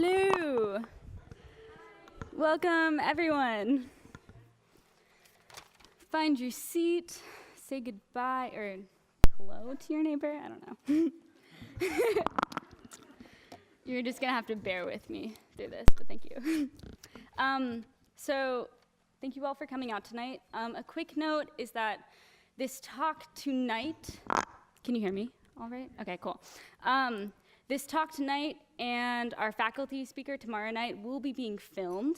Hello. Welcome, everyone. Find your seat, say goodbye, or hello to your neighbor. I don't know. You're just going to have to bear with me through this, but thank you. So thank you all for coming out tonight. A quick note is that this talk tonight, can you hear me all right? Okay, cool. This talk tonight and our faculty speaker tomorrow night will be being filmed,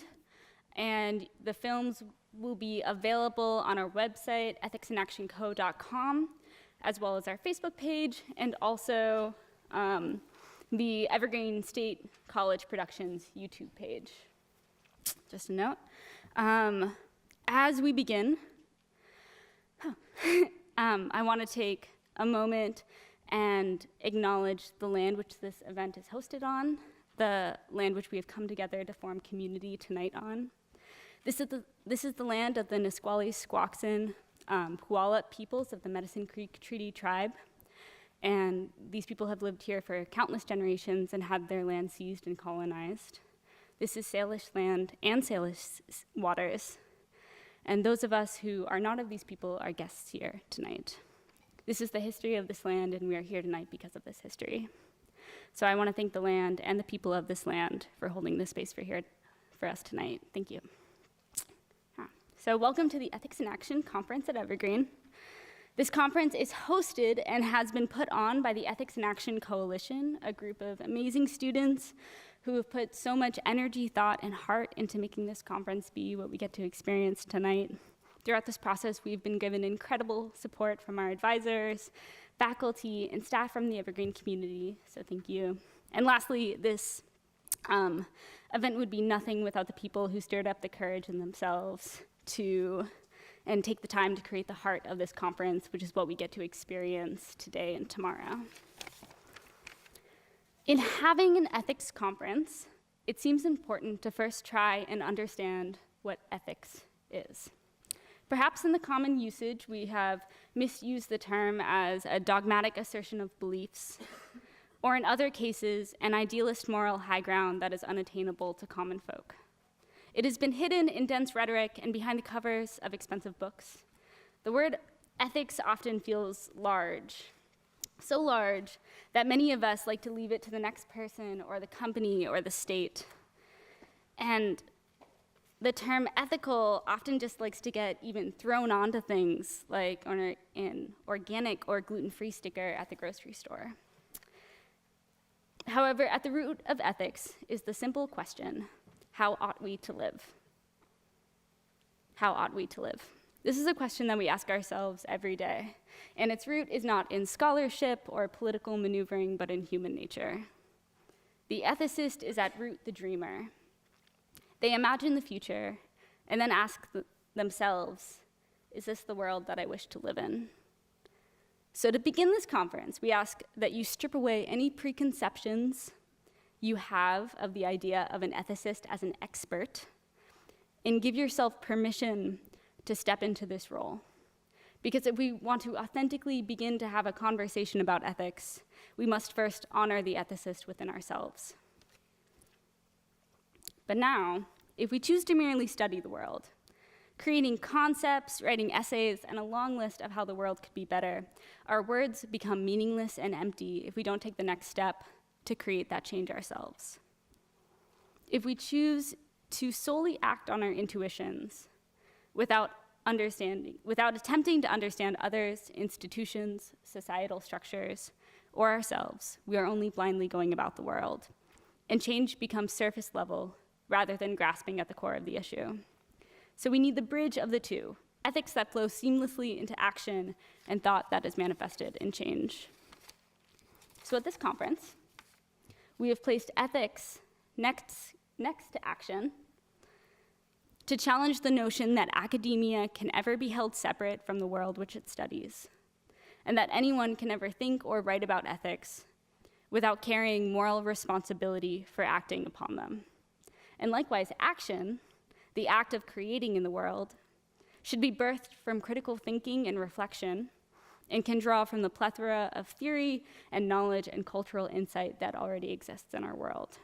and the films will be available on our website, ethicsandactionco.com, as well as our Facebook page, and also the Evergreen State College Productions YouTube page. Just a note. As we begin, I want to take a moment and acknowledge the land which this event is hosted on, the land which we have come together to form community tonight on. This is the land of the Nisqually, Squaxin, Puyallup peoples of the Medicine Creek Treaty Tribe. And these people have lived here for countless generations and had their land seized and colonized. This is Salish land and Salish waters. And those of us who are not of these people are guests here tonight. This is the history of this land, and we are here tonight because of this history. So I want to thank the land and the people of this land for holding this space for us tonight. Thank you. So welcome to the Ethics in Action Conference at Evergreen. This conference is hosted and has been put on by the Ethics in Action Coalition, a group of amazing students who have put so much energy, thought, and heart into making this conference be what we get to experience tonight. Throughout this process, we've been given incredible support from our advisors, faculty, and staff from the Evergreen community, so thank you. And lastly, this event would be nothing without the people who stirred up the courage in themselves and take the time to create the heart of this conference, which is what we get to experience today and tomorrow. In having an ethics conference, it seems important to first try and understand what ethics is. Perhaps in the common usage, we have misused the term as a dogmatic assertion of beliefs, or in other cases, an idealist moral high ground that is unattainable to common folk. It has been hidden in dense rhetoric and behind the covers of expensive books. The word ethics often feels large, so large that many of us like to leave it to the next person or the company or the state. And the term ethical often just likes to get even thrown onto things like an organic or gluten-free sticker at the grocery store. However, at the root of ethics is the simple question, how ought we to live? How ought we to live? This is a question that we ask ourselves every day, and its root is not in scholarship or political maneuvering, but in human nature. The ethicist is at root the dreamer. They imagine the future and then ask themselves, is this the world that I wish to live in? So to begin this conference, we ask that you strip away any preconceptions you have of the idea of an ethicist as an expert and give yourself permission to step into this role. Because if we want to authentically begin to have a conversation about ethics, we must first honor the ethicist within ourselves. But now, if we choose to merely study the world, creating concepts, writing essays, and a long list of how the world could be better, our words become meaningless and empty if we don't take the next step to create that change ourselves. If we choose to solely act on our intuitions without attempting to understand others, institutions, societal structures, or ourselves, we are only blindly going about the world, and change becomes surface level rather than grasping at the core of the issue. So we need the bridge of the two, ethics that flow seamlessly into action and thought that is manifested in change. So at this conference, we have placed ethics next to action to challenge the notion that academia can ever be held separate from the world which it studies, and that anyone can ever think or write about ethics without carrying moral responsibility for acting upon them. And likewise, action, the act of creating in the world, should be birthed from critical thinking and reflection, and can draw from the plethora of theory and knowledge and cultural insight that already exists in our world.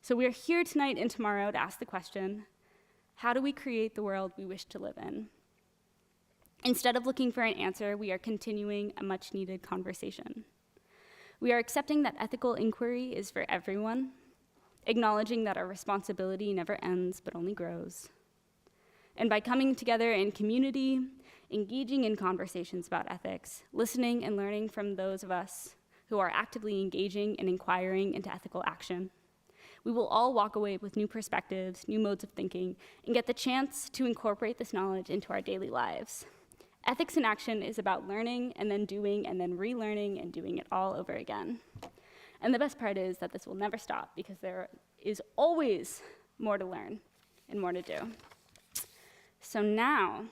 So we are here tonight and tomorrow to ask the question, how do we create the world we wish to live in? Instead of looking for an answer, we are continuing a much-needed conversation. We are accepting that ethical inquiry is for everyone, acknowledging that our responsibility never ends but only grows. And by coming together in community, engaging in conversations about ethics, listening and learning from those of us who are actively engaging and inquiring into ethical action, we will all walk away with new perspectives, new modes of thinking, and get the chance to incorporate this knowledge into our daily lives. Ethics in action is about learning and then doing and then relearning and doing it all over again. And the best part is that this will never stop because there is always more to learn and more to do. So now,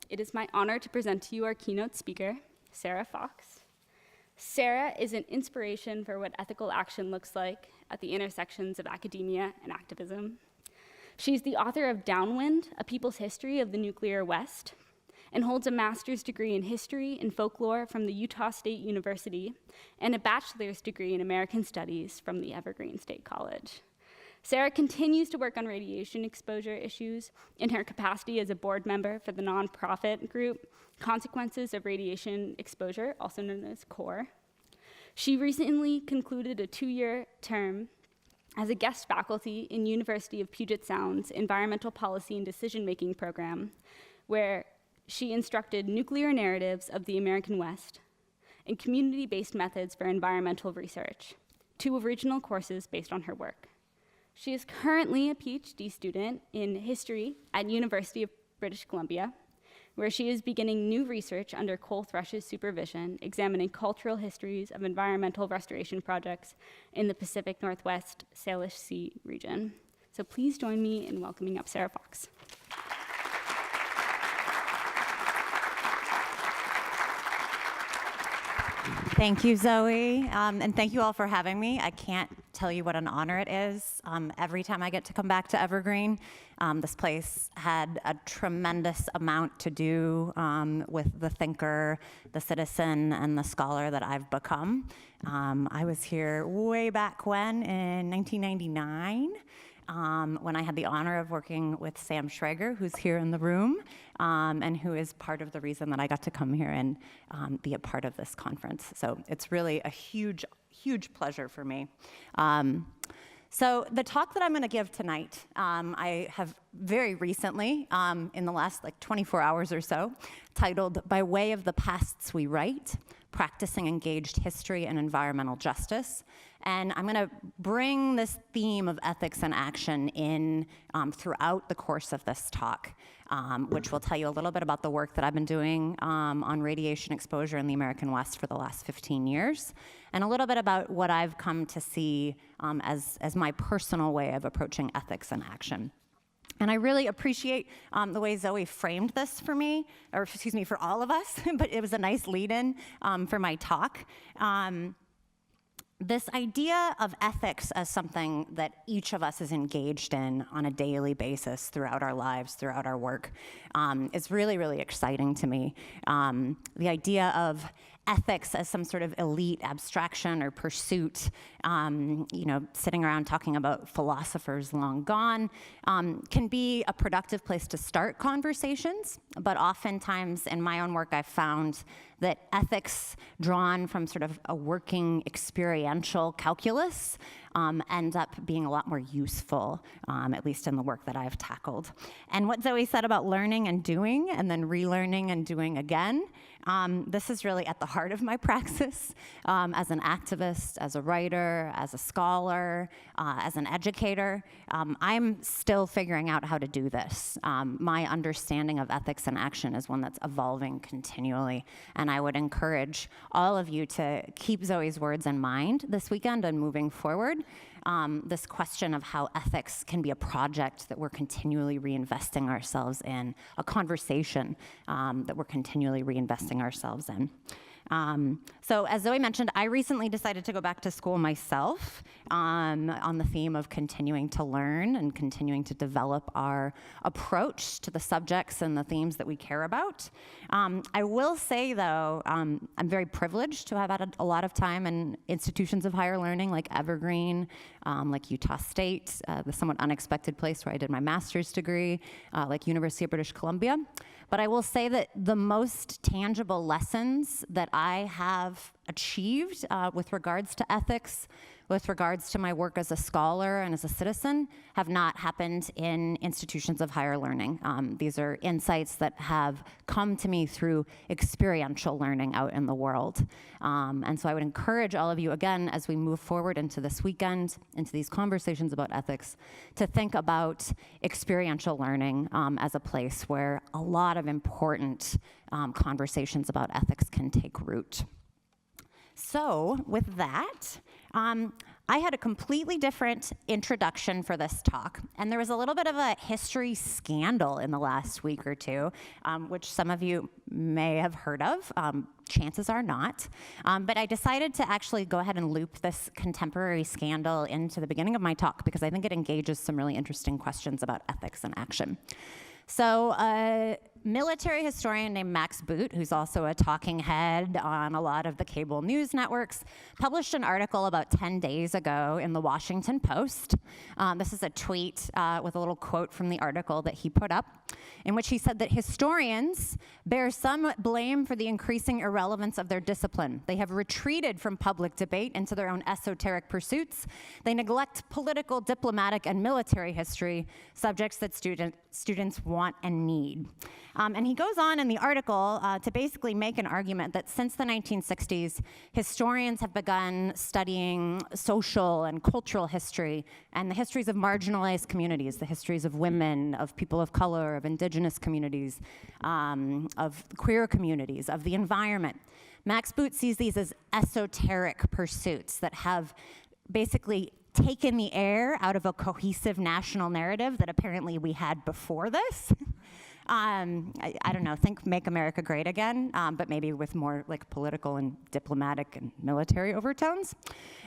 it is my honor to present to you our keynote speaker, Sarah Fox. Sarah is an inspiration for what ethical action looks like at the intersections of academia and activism. She's the author of Downwind, A People's History of the Nuclear West, and holds a master's degree in history and folklore from the Utah State University and a bachelor's degree in American Studies from the Evergreen State College. Sarah continues to work on radiation exposure issues in her capacity as a board member for the nonprofit group Consequences of Radiation Exposure, also known as CORE. She recently concluded a 2-year term as a guest faculty in University of Puget Sound's Environmental Policy and Decision-Making program, where she instructed nuclear narratives of the American West and community-based methods for environmental research, 2 original courses based on her work. She is currently a PhD student in history at University of British Columbia, where she is beginning new research under Cole Thrush's supervision, examining cultural histories of environmental restoration projects in the Pacific Northwest Salish Sea region. So please join me in welcoming up Sarah Fox. Thank you, Zoe, and thank you all for having me. I can't tell you what an honor it is. Every time I get to come back to Evergreen, this place had a tremendous amount to do with the thinker, the citizen, and the scholar that I've become. I was here way back when, in 1999. When I had the honor of working with Sam Schrager, who's here in the room, and who is part of the reason that I got to come here and be a part of this conference. So it's really a huge, huge pleasure for me. So the talk that I'm going to give tonight, I have very recently, in the last 24 hours or so, titled By Way of the Pasts We Write, Practicing Engaged History and Environmental Justice. And I'm going to bring this theme of ethics and action in throughout the course of this talk, which will tell you a little bit about the work that I've been doing on radiation exposure in the American West for the last 15 years, and a little bit about what I've come to see as my personal way of approaching ethics and action. And I really appreciate the way Zoe framed this for me, or excuse me, for all of us, but it was a nice lead-in for my talk. This idea of ethics as something that each of us is engaged in on a daily basis throughout our lives, throughout our work, is really, really exciting to me. The idea of ethics as some sort of elite abstraction or pursuit, sitting around talking about philosophers long gone, can be a productive place to start conversations, but oftentimes in my own work I've found that ethics drawn from sort of a working experiential calculus end up being a lot more useful, at least in the work that I've tackled. And what Zoe said about learning and doing, and then relearning and doing again, this is really at the heart of my praxis as an activist, as a writer, as a scholar, as an educator. I'm still figuring out how to do this. My understanding of ethics and action is one that's evolving continually, and I would encourage all of you to keep Zoe's words in mind this weekend and moving forward. This question of how ethics can be a project that we're continually reinvesting ourselves in, a conversation that we're continually reinvesting ourselves in. So as Zoe mentioned, I recently decided to go back to school myself on the theme of continuing to learn and continuing to develop our approach to the subjects and the themes that we care about. I will say, though, I'm very privileged to have had a lot of time in institutions of higher learning like Evergreen, like Utah State, the somewhat unexpected place where I did my master's degree, like University of British Columbia. But I will say that the most tangible lessons that I have achieved with regards to ethics, with regards to my work as a scholar and as a citizen, have not happened in institutions of higher learning. These are insights that have come to me through experiential learning out in the world. And so I would encourage all of you, again, as we move forward into this weekend, into these conversations about ethics, to think about experiential learning as a place where a lot of important conversations about ethics can take root. So with that, I had a completely different introduction for this talk, and there was a little bit of a history scandal in the last week or two, which some of you may have heard of. Chances are not. But I decided to actually go ahead and loop this contemporary scandal into the beginning of my talk because I think it engages some really interesting questions about ethics and action. So a military historian named Max Boot, who's also a talking head on a lot of the cable news networks, published an article about 10 days ago in the Washington Post. This is a tweet with a little quote from the article that he put up, in which he said that historians bear some blame for the increasing irrelevance of their discipline. They have retreated from public debate into their own esoteric pursuits. They neglect political, diplomatic, and military history, subjects that students want and need. And he goes on in the article to basically make an argument that since the 1960s, historians have begun studying social and cultural history and the histories of marginalized communities, the histories of women, of people of color, of indigenous communities, of queer communities, of the environment. Max Boot sees these as esoteric pursuits that have basically taken the air out of a cohesive national narrative that apparently we had before this. I don't know, think Make America Great Again, but maybe with more like political and diplomatic and military overtones.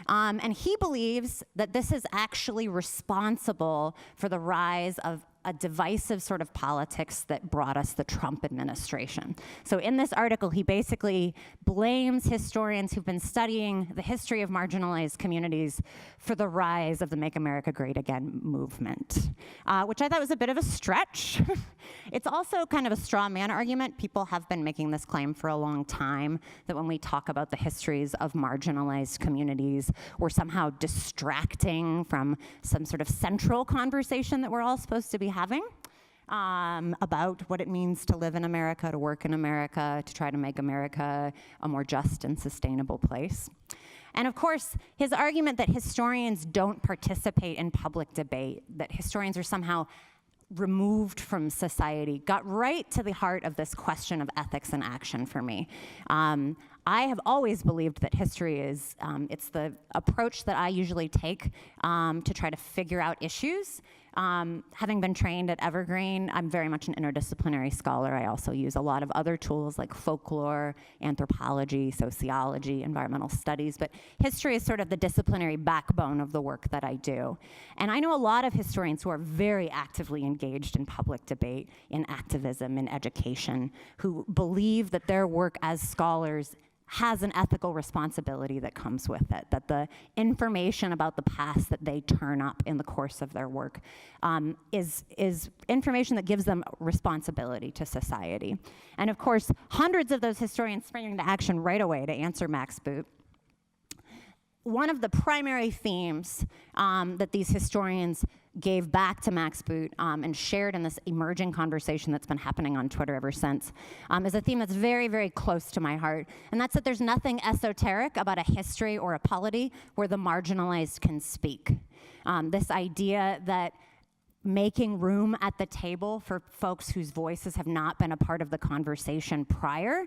And he believes that this is actually responsible for the rise of a divisive sort of politics that brought us the Trump administration. So in this article, he basically blames historians who've been studying the history of marginalized communities for the rise of the Make America Great Again movement, which I thought was a bit of a stretch. It's also kind of a straw man argument. People have been making this claim for a long time, that when we talk about the histories of marginalized communities, we're somehow distracting from some sort of central conversation that we're all supposed to be having about what it means to live in America, to work in America, to try to make America a more just and sustainable place. And of course, his argument that historians don't participate in public debate, that historians are somehow removed from society, got right to the heart of this question of ethics and action for me. I have always believed that history is, it's the approach that I usually take to try to figure out issues. Having been trained at Evergreen, I'm very much an interdisciplinary scholar. I also use a lot of other tools like folklore, anthropology, sociology, environmental studies, but history is sort of the disciplinary backbone of the work that I do. And I know a lot of historians who are very actively engaged in public debate, in activism, in education, who believe that their work as scholars has an ethical responsibility that comes with it, that the information about the past that they turn up in the course of their work is information that gives them responsibility to society. And of course, hundreds of those historians spring into action right away to answer Max Boot. One of the primary themes that these historians gave back to Max Boot and shared in this emerging conversation that's been happening on Twitter ever since is a theme that's very, very close to my heart. And that's that there's nothing esoteric about a history or a polity where the marginalized can speak. This idea that making room at the table for folks whose voices have not been a part of the conversation prior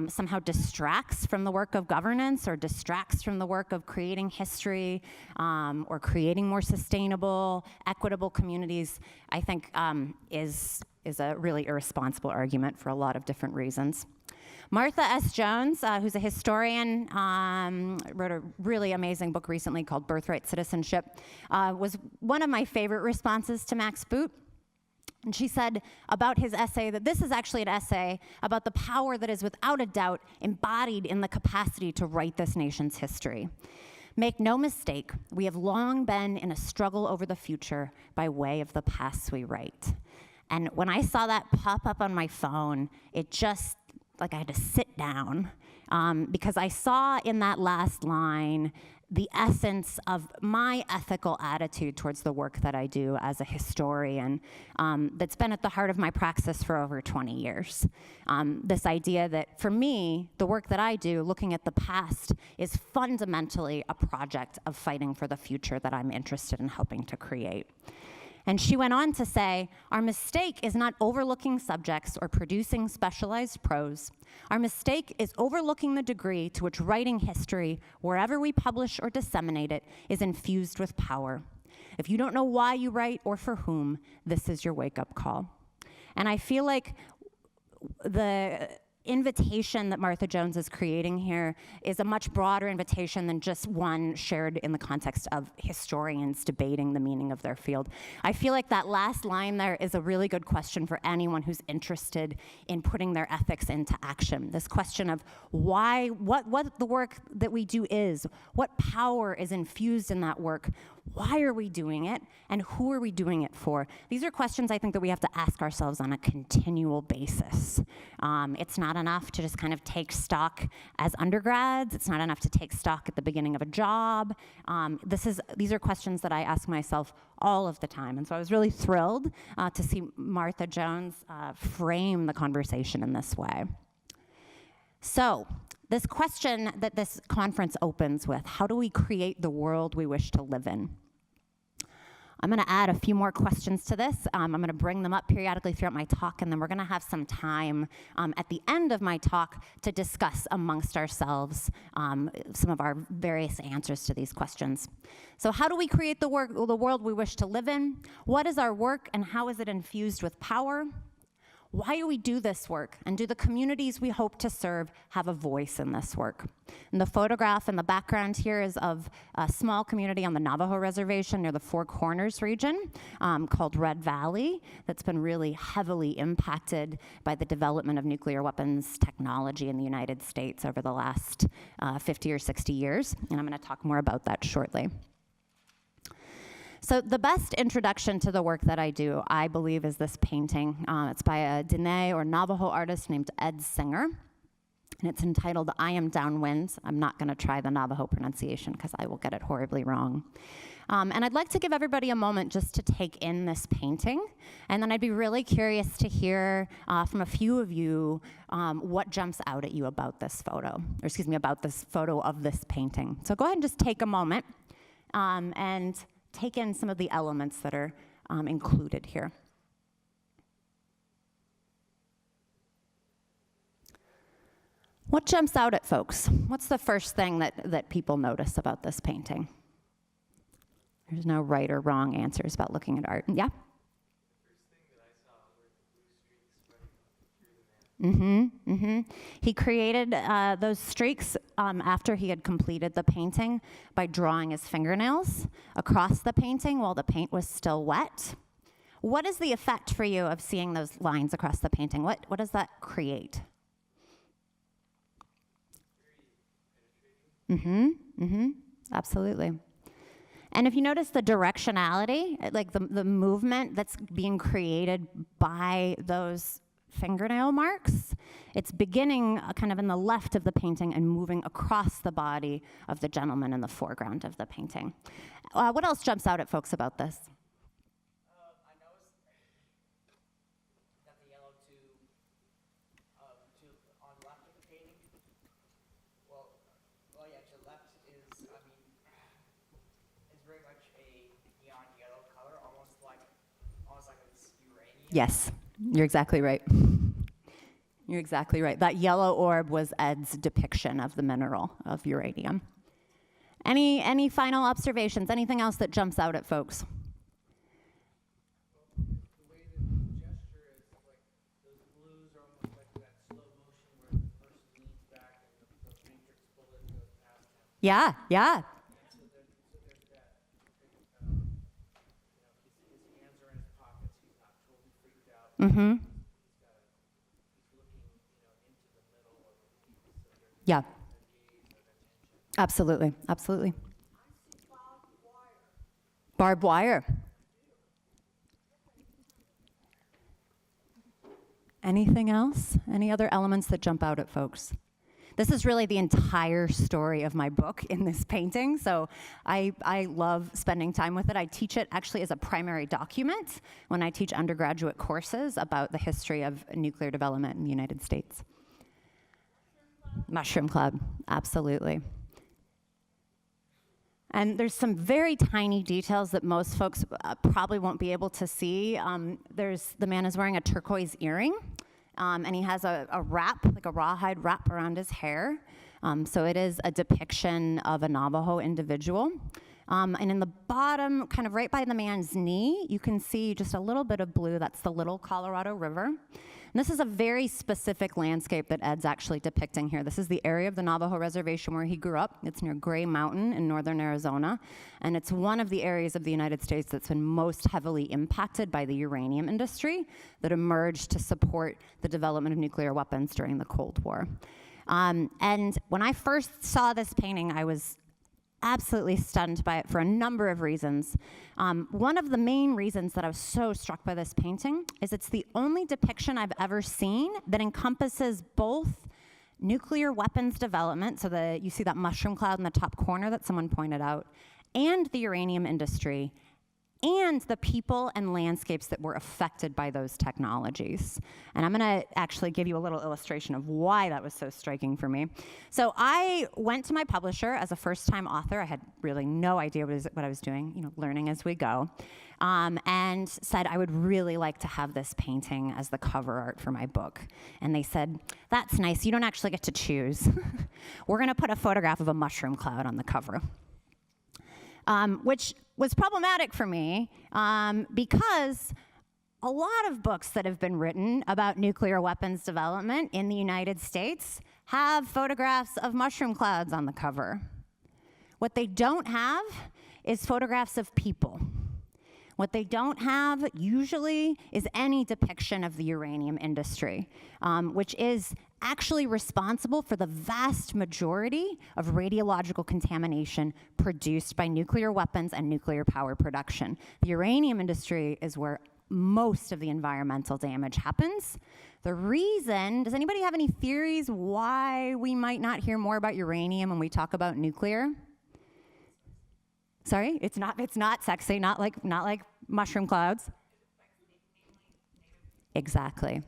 somehow distracts from the work of governance or distracts from the work of creating history or creating more sustainable, equitable communities, I think is a really irresponsible argument for a lot of different reasons. Martha S. Jones, who's a historian, wrote a really amazing book recently called Birthright Citizenship, was one of my favorite responses to Max Boot. And she said about his essay that this is actually an essay about the power that is without a doubt embodied in the capacity to write this nation's history. Make no mistake, we have long been in a struggle over the future by way of the past we write. And when I saw that pop up on my phone, it just, like I had to sit down because I saw in that last line the essence of my ethical attitude towards the work that I do as a historian that's been at the heart of my praxis for over 20 years. This idea that for me, the work that I do, looking at the past, is fundamentally a project of fighting for the future that I'm interested in helping to create. And she went on to say, our mistake is not overlooking subjects or producing specialized prose. Our mistake is overlooking the degree to which writing history, wherever we publish or disseminate it, is infused with power. If you don't know why you write or for whom, this is your wake-up call. And I feel like the invitation that Martha Jones is creating here is a much broader invitation than just one shared in the context of historians debating the meaning of their field. I feel like that last line there is a really good question for anyone who's interested in putting their ethics into action. This question of why, what the work that we do is, what power is infused in that work, why are we doing it, and who are we doing it for? These are questions I think that we have to ask ourselves on a continual basis. It's not enough to just kind of take stock as undergrads. It's not enough to take stock at the beginning of a job. These are questions that I ask myself all of the time. And so I was really thrilled to see Martha Jones frame the conversation in this way. So, this question that this conference opens with, how do we create the world we wish to live in? I'm gonna add a few more questions to this. I'm gonna bring them up periodically throughout my talk, and then we're gonna have some time at the end of my talk to discuss amongst ourselves some of our various answers to these questions. So how do we create the world we wish to live in? What is our work, and how is it infused with power? Why do we do this work? And do the communities we hope to serve have a voice in this work? And the photograph in the background here is of a small community on the Navajo Reservation near the Four Corners region called Red Valley that's been really heavily impacted by the development of nuclear weapons technology in the United States over the last 50 or 60 years. And I'm gonna talk more about that shortly. So the best introduction to the work that I do, I believe, is this painting. It's by a Dene or Navajo artist named Ed Singer, and it's entitled I Am Downwind. I'm not gonna try the Navajo pronunciation because I will get it horribly wrong. And I'd like to give everybody a moment just to take in this painting, and then I'd be really curious to hear from a few of you what jumps out at you about this photo, or excuse me, about this photo of this painting. So go ahead and just take a moment and take in some of the elements that are included here. What jumps out at folks? What's the first thing that people notice about this painting? There's no right or wrong answers about looking at art. Yeah? He created those streaks after he had completed the painting by drawing his fingernails across the painting while the paint was still wet. What is the effect for you of seeing those lines across the painting? What does that create? Absolutely. And if you notice the directionality, like the movement that's being created by those fingernail marks, it's beginning kind of in the left of the painting and moving across the body of the gentleman in the foreground of the painting. What else jumps out at folks about this? I noticed that the yellow to on the left of the painting, well, yeah, to the left is, I mean, it's very much a neon yellow color, almost like it's uranium. Yes. You're exactly right. You're exactly right. That yellow orb was Ed's depiction of the mineral of uranium. Any final observations? Anything else that jumps out at folks? The way that the gesture is, like those blues are almost like that slow motion where Yeah, yeah. So there's that. His hands are in his pockets. He's not totally freaked out. Mm-hmm. He's looking, into the middle of the piece. So there's Yeah, a gaze of attention. absolutely, absolutely. Barbed wire. Anything else? Any other elements that jump out at folks? This is really the entire story of my book in this painting, so I love spending time with it. I teach it actually as a primary document when I teach undergraduate courses about the history of nuclear development in the United States. Mushroom Cloud, absolutely. And there's some very tiny details that most folks probably won't be able to see. The man is wearing a turquoise earring, and he has a wrap, like a rawhide wrap around his hair. So it is a depiction of a Navajo individual. And in the bottom, kind of right by the man's knee, you can see just a little bit of blue. That's the Little Colorado River. And this is a very specific landscape that Ed's actually depicting here. This is the area of the Navajo Reservation where he grew up. It's near Gray Mountain in northern Arizona. And it's one of the areas of the United States that's been most heavily impacted by the uranium industry that emerged to support the development of nuclear weapons during the Cold War. And when I first saw this painting, I was absolutely stunned by it for a number of reasons. One of the main reasons that I was so struck by this painting is it's the only depiction I've ever seen that encompasses both nuclear weapons development, so you see that mushroom cloud in the top corner that someone pointed out, and the uranium industry, and the people and landscapes that were affected by those technologies. And I'm gonna actually give you a little illustration of why that was so striking for me. So I went to my publisher as a first-time author. I had really no idea what I was doing, learning as we go, and said I would really like to have this painting as the cover art for my book. And they said, that's nice, you don't actually get to choose. We're gonna put a photograph of a mushroom cloud on the cover. Which was problematic for me because a lot of books that have been written about nuclear weapons development in the United States have photographs of mushroom clouds on the cover. What they don't have is photographs of people. What they don't have usually is any depiction of the uranium industry, which is actually responsible for the vast majority of radiological contamination produced by nuclear weapons and nuclear power production. The uranium industry is where most of the environmental damage happens. The reason, does anybody have any theories why we might not hear more about uranium when we talk about nuclear? Sorry, it's not sexy, not like mushroom clouds. Exactly.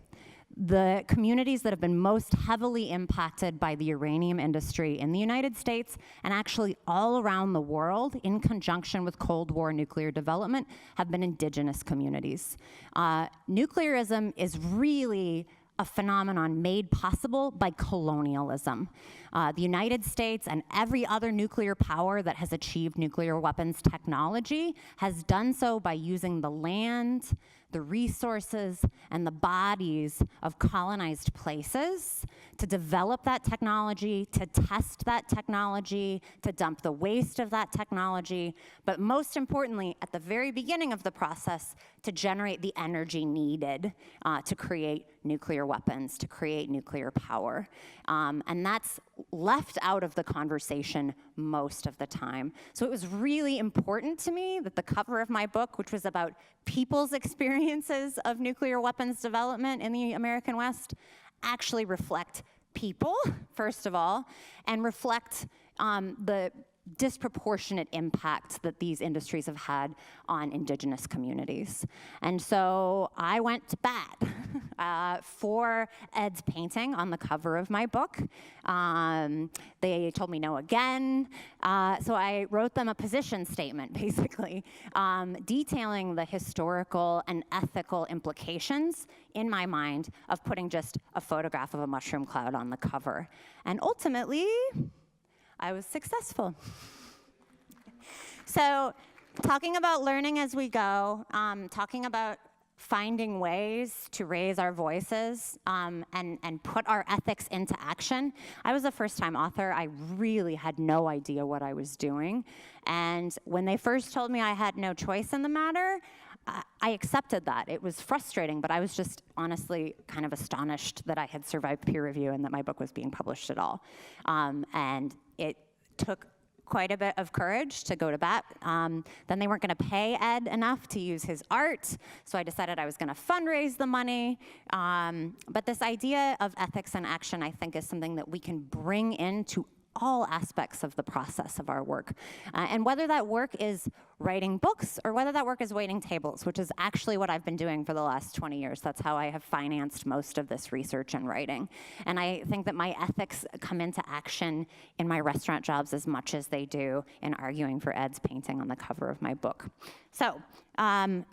The communities that have been most heavily impacted by the uranium industry in the United States and actually all around the world in conjunction with Cold War nuclear development have been indigenous communities. Nuclearism is really a phenomenon made possible by colonialism. The United States and every other nuclear power that has achieved nuclear weapons technology has done so by using the land, the resources, and the bodies of colonized places to develop that technology, to test that technology, to dump the waste of that technology, but most importantly, at the very beginning of the process, to generate the energy needed to create nuclear weapons, to create nuclear power. And that's left out of the conversation most of the time. So it was really important to me that the cover of my book, which was about people's experiences of nuclear weapons development in the American West, actually reflect people, first of all, and reflect the disproportionate impact that these industries have had on indigenous communities. And so I went to bat for Ed's painting on the cover of my book. They told me no again. So I wrote them a position statement, basically, detailing the historical and ethical implications in my mind of putting just a photograph of a mushroom cloud on the cover. And ultimately, I was successful. So talking about learning as we go, talking about finding ways to raise our voices and put our ethics into action. I was a first-time author. I really had no idea what I was doing. And when they first told me I had no choice in the matter, I accepted that. It was frustrating, but I was just honestly kind of astonished that I had survived peer review and that my book was being published at all. And it took quite a bit of courage to go to bat. Then they weren't going to pay Ed enough to use his art, so I decided I was going to fundraise the money. But this idea of ethics and action, I think, is something that we can bring into all aspects of the process of our work. And whether that work is writing books or whether that work is waiting tables, which is actually what I've been doing for the last 20 years. That's how I have financed most of this research and writing. And I think that my ethics come into action in my restaurant jobs as much as they do in arguing for Ed's painting on the cover of my book. So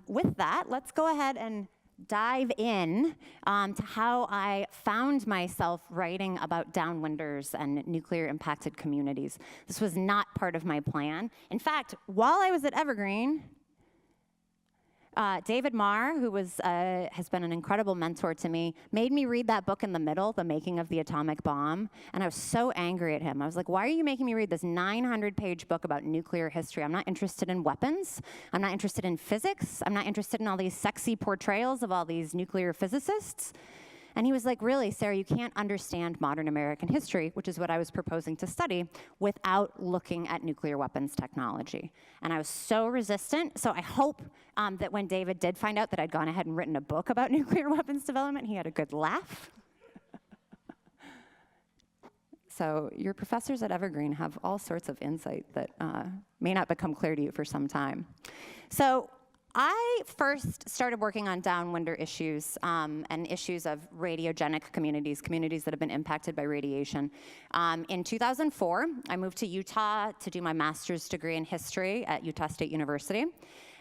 with that, let's go ahead and dive in to how I found myself writing about downwinders and nuclear impacted communities. This was not part of my plan. In fact, while I was at Evergreen, David Marr, who has been an incredible mentor to me, made me read that book in the middle, The Making of the Atomic Bomb, and I was so angry at him. I was like, why are you making me read this 900-page book about nuclear history? I'm not interested in weapons. I'm not interested in physics. I'm not interested in all these sexy portrayals of all these nuclear physicists. And he was like, really, Sarah, you can't understand modern American history, which is what I was proposing to study, without looking at nuclear weapons technology. And I was so resistant. So I hope that when David did find out that I'd gone ahead and written a book about nuclear weapons development, he had a good laugh. So your professors at Evergreen have all sorts of insight that may not become clear to you for some time. So I first started working on downwinder issues and issues of radiogenic communities, communities that have been impacted by radiation. In 2004, I moved to Utah to do my master's degree in history at Utah State University.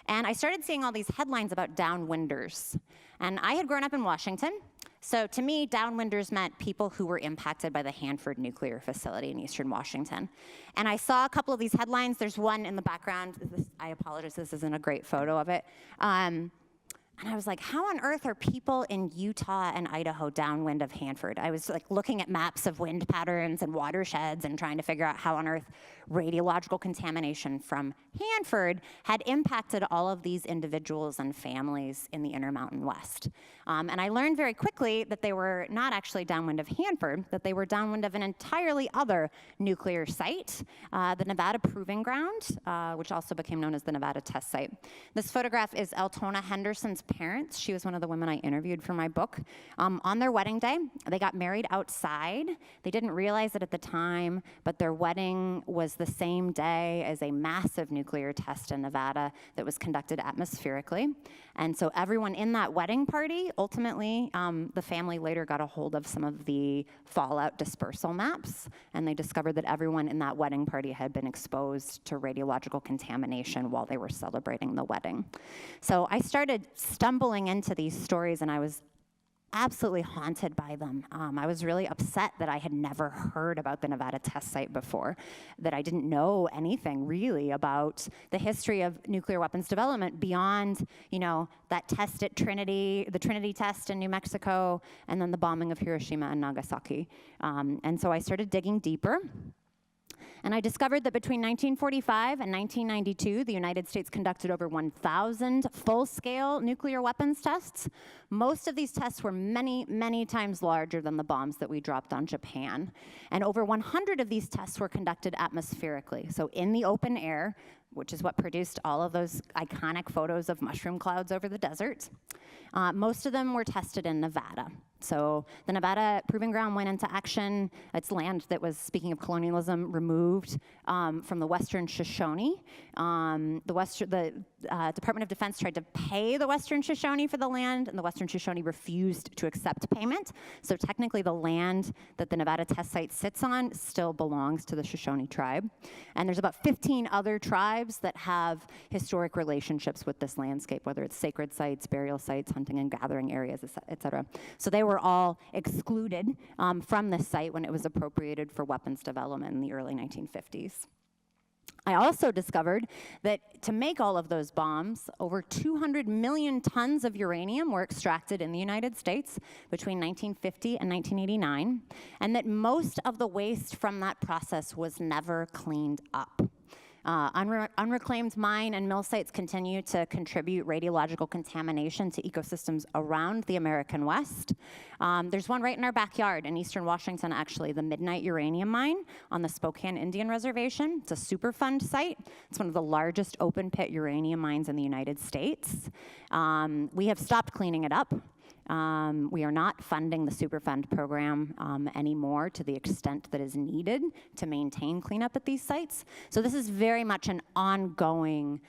And I started seeing all these headlines about downwinders. And I had grown up in Washington. So to me, downwinders meant people who were impacted by the Hanford nuclear facility in eastern Washington. And I saw a couple of these headlines. There's one in the background. I apologize, this isn't a great photo of it. And I was like, how on earth are people in Utah and Idaho downwind of Hanford? I was like looking at maps of wind patterns and watersheds and trying to figure out how on earth radiological contamination from Hanford had impacted all of these individuals and families in the Intermountain West. And I learned very quickly that they were not actually downwind of Hanford, that they were downwind of an entirely other nuclear site, the Nevada Proving Ground, which also became known as the Nevada Test Site. This photograph is Eltona Henderson's parents. She was one of the women I interviewed for my book. On their wedding day, they got married outside. They didn't realize it at the time, but their wedding was the same day as a massive nuclear test in Nevada that was conducted atmospherically. And so everyone in that wedding party, ultimately, the family later got a hold of some of the fallout dispersal maps, and they discovered that everyone in that wedding party had been exposed to radiological contamination while they were celebrating the wedding. So I started stumbling into these stories, and I was absolutely haunted by them. I was really upset that I had never heard about the Nevada test site before, that I didn't know anything really about the history of nuclear weapons development beyond, that test at Trinity, the Trinity test in New Mexico, and then the bombing of Hiroshima and Nagasaki. And so I started digging deeper. And I discovered that between 1945 and 1992, the United States conducted over 1,000 full-scale nuclear weapons tests. Most of these tests were many, many times larger than the bombs that we dropped on Japan. And over 100 of these tests were conducted atmospherically, so in the open air, which is what produced all of those iconic photos of mushroom clouds over the desert. Most of them were tested in Nevada. So the Nevada Proving Ground went into action. It's land that was, speaking of colonialism, removed from the Western Shoshone. The Department of Defense tried to pay the Western Shoshone for the land, and the Western Shoshone refused to accept payment. So technically the land that the Nevada test site sits on still belongs to the Shoshone tribe. And there's about 15 other tribes that have historic relationships with this landscape, whether it's sacred sites, burial sites, hunting and gathering areas, et cetera. So they were all excluded from this site when it was appropriated for weapons development in the early 1950s. I also discovered that to make all of those bombs, over 200 million tons of uranium were extracted in the United States between 1950 and 1989, and that most of the waste from that process was never cleaned up. Unreclaimed mine and mill sites continue to contribute radiological contamination to ecosystems around the American West. There's one right in our backyard in eastern Washington, actually, the Midnight Uranium Mine on the Spokane Indian Reservation. It's a Superfund site. It's one of the largest open pit uranium mines in the United States. We have stopped cleaning it up. We are not funding the Superfund program anymore to the extent that is needed to maintain cleanup at these sites. So this is very much an ongoing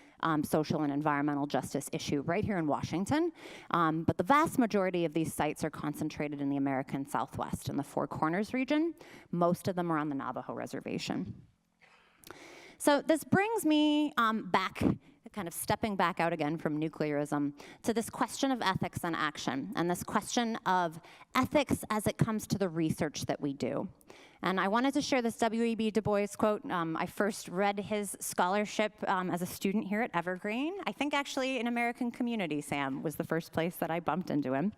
social and environmental justice issue right here in Washington. But the vast majority of these sites are concentrated in the American Southwest, in the Four Corners region. Most of them are on the Navajo Reservation. So this brings me back, kind of stepping back out again from nuclearism, to this question of ethics and action, and this question of ethics as it comes to the research that we do. And I wanted to share this W.E.B. Du Bois quote. I first read his scholarship as a student here at Evergreen. I think actually in American Community, Sam, was the first place that I bumped into him.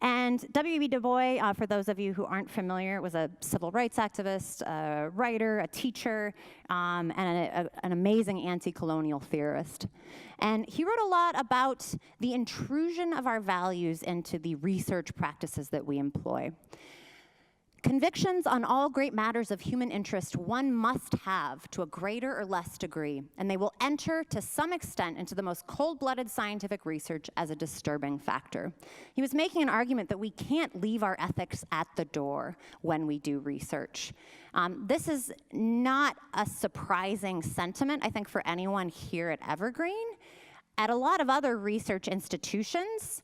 And W.E.B. Du Bois, for those of you who aren't familiar, was a civil rights activist, a writer, a teacher, and an amazing anti-colonial theorist. And he wrote a lot about the intrusion of our values into the research practices that we employ. Convictions on all great matters of human interest one must have to a greater or less degree, and they will enter to some extent into the most cold-blooded scientific research as a disturbing factor. He was making an argument that we can't leave our ethics at the door when we do research. This is not a surprising sentiment, I think, for anyone here at Evergreen. At a lot of other research institutions,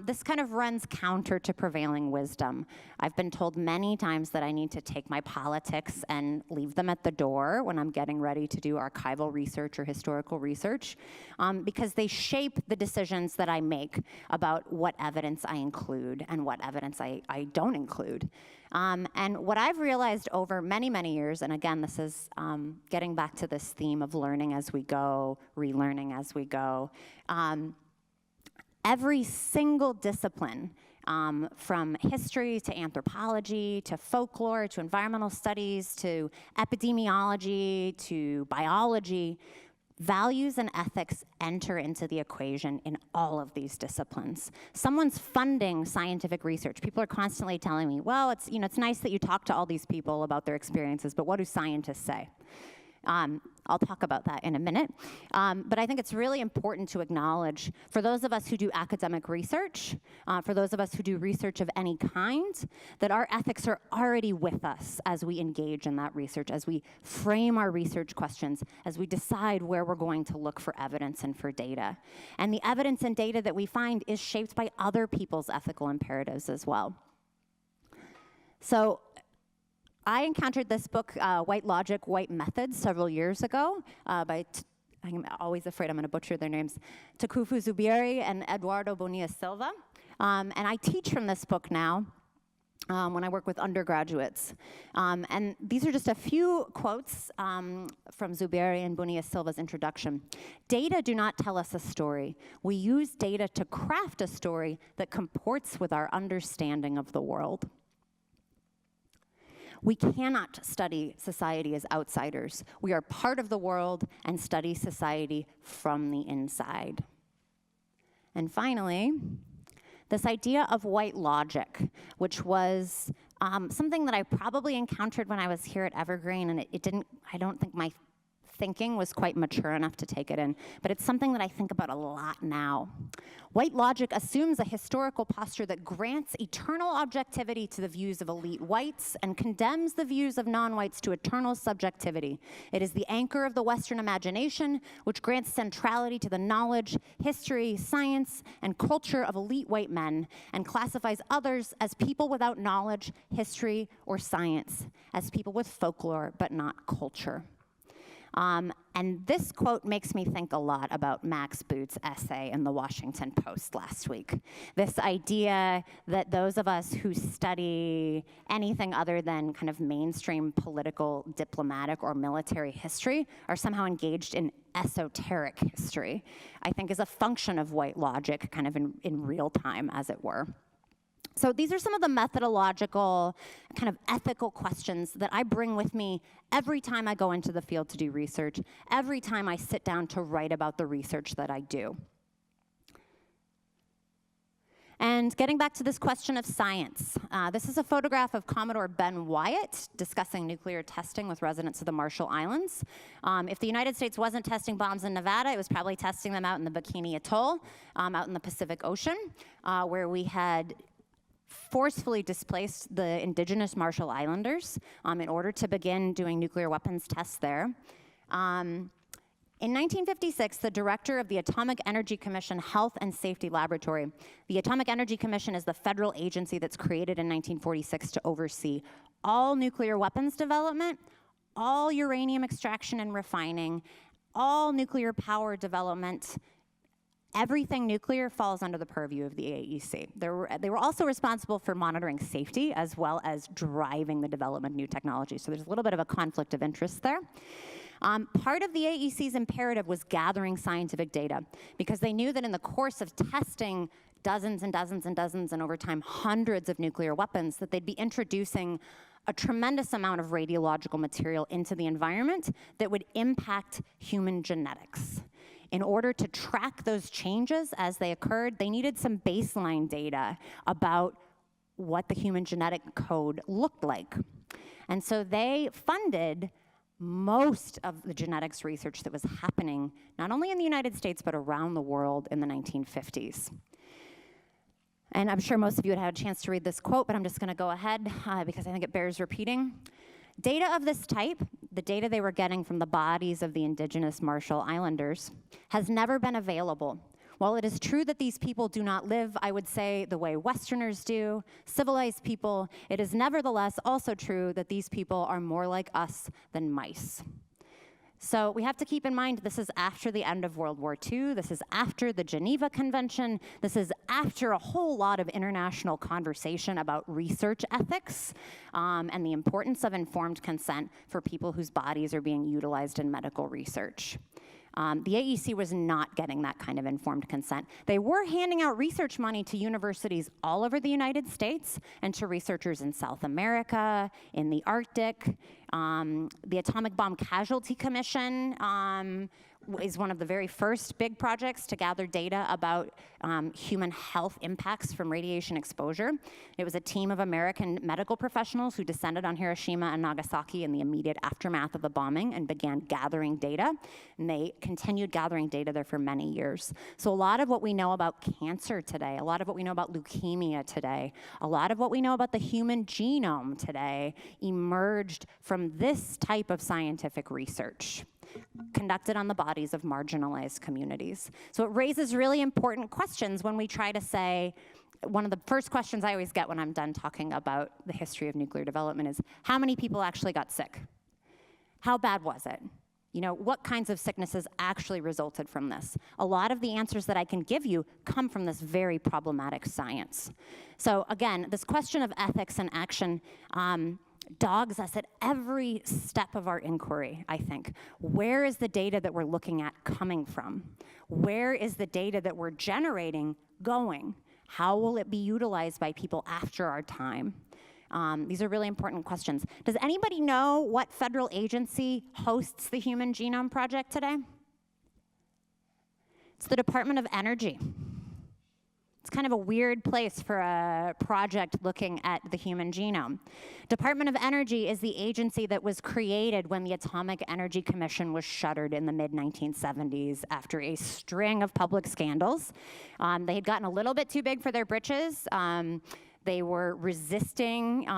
this kind of runs counter to prevailing wisdom. I've been told many times that I need to take my politics and leave them at the door when I'm getting ready to do archival research or historical research, because they shape the decisions that I make about what evidence I include and what evidence I don't include. And what I've realized over many, many years, and again, this is getting back to this theme of learning as we go, relearning as we go, every single discipline, from history to anthropology to folklore to environmental studies to epidemiology to biology, values and ethics enter into the equation in all of these disciplines. Someone's funding scientific research. People are constantly telling me, well, it's nice that you talk to all these people about their experiences, but what do scientists say? I'll talk about that in a minute. But I think it's really important to acknowledge, for those of us who do academic research, for those of us who do research of any kind, that our ethics are already with us as we engage in that research, as we frame our research questions, as we decide where we're going to look for evidence and for data. And the evidence and data that we find is shaped by other people's ethical imperatives as well. So I encountered this book, White Logic, White Methods, several years ago by, I'm always afraid I'm going to butcher their names, Takufu Zubiri and Eduardo Bonilla Silva. And I teach from this book now when I work with undergraduates. And these are just a few quotes from Zubiri and Bonilla Silva's introduction. Data do not tell us a story. We use data to craft a story that comports with our understanding of the world. We cannot study society as outsiders. We are part of the world and study society from the inside. And finally, this idea of white logic, which was something that I probably encountered when I was here at Evergreen, and I don't think my thinking was quite mature enough to take it in, but it's something that I think about a lot now. White logic assumes a historical posture that grants eternal objectivity to the views of elite whites and condemns the views of non-whites to eternal subjectivity. It is the anchor of the Western imagination, which grants centrality to the knowledge, history, science, and culture of elite white men, and classifies others as people without knowledge, history, or science, as people with folklore but not culture. And this quote makes me think a lot about Max Boot's essay in the Washington Post last week. This idea that those of us who study anything other than kind of mainstream political, diplomatic, or military history are somehow engaged in esoteric history, I think is a function of white logic, kind of in real time, as it were. So these are some of the methodological, kind of ethical questions that I bring with me every time I go into the field to do research, every time I sit down to write about the research that I do. And getting back to this question of science, this is a photograph of Commodore Ben Wyatt discussing nuclear testing with residents of the Marshall Islands. If the United States wasn't testing bombs in Nevada, it was probably testing them out in the Bikini Atoll, out in the Pacific Ocean, where we had forcefully displaced the indigenous Marshall Islanders in order to begin doing nuclear weapons tests there. In 1956, the director of the Atomic Energy Commission Health and Safety Laboratory. The Atomic Energy Commission is the federal agency that's created in 1946 to oversee all nuclear weapons development, all uranium extraction and refining, all nuclear power development. Everything nuclear falls under the purview of the AEC. They were also responsible for monitoring safety as well as driving the development of new technology. So there's a little bit of a conflict of interest there. Part of the AEC's imperative was gathering scientific data because they knew that in the course of testing dozens and dozens and dozens and over time hundreds of nuclear weapons that they'd be introducing a tremendous amount of radiological material into the environment that would impact human genetics. In order to track those changes as they occurred, they needed some baseline data about what the human genetic code looked like. And so they funded most of the genetics research that was happening, not only in the United States, but around the world in the 1950s. And I'm sure most of you had had a chance to read this quote, but I'm just gonna go ahead because I think it bears repeating. Data of this type, the data they were getting from the bodies of the indigenous Marshall Islanders, has never been available. While it is true that these people do not live, I would say, the way Westerners do, civilized people, it is nevertheless also true that these people are more like us than mice. So we have to keep in mind this is after the end of World War II, this is after the Geneva Convention, this is after a whole lot of international conversation about research ethics and the importance of informed consent for people whose bodies are being utilized in medical research. The AEC was not getting that kind of informed consent. They were handing out research money to universities all over the United States and to researchers in South America, in the Arctic. The Atomic Bomb Casualty Commission is one of the very first big projects to gather data about human health impacts from radiation exposure. It was a team of American medical professionals who descended on Hiroshima and Nagasaki in the immediate aftermath of the bombing and began gathering data. And they continued gathering data there for many years. So a lot of what we know about cancer today, a lot of what we know about leukemia today, a lot of what we know about the human genome today emerged from this type of scientific research conducted on the bodies of marginalized communities. So it raises really important questions when we try to say, one of the first questions I always get when I'm done talking about the history of nuclear development is, how many people actually got sick? How bad was it? You know, what kinds of sicknesses actually resulted from this? A lot of the answers that I can give you come from this very problematic science. So again, this question of ethics and action dogs us at every step of our inquiry, I think. Where is the data that we're looking at coming from? Where is the data that we're generating going? How will it be utilized by people after our time? These are really important questions. Does anybody know what federal agency hosts the Human Genome Project today? It's the Department of Energy. It's kind of a weird place for a project looking at the human genome. Department of Energy is the agency that was created when the Atomic Energy Commission was shuttered in the mid-1970s after a string of public scandals. They had gotten a little bit too big for their britches. They were resisting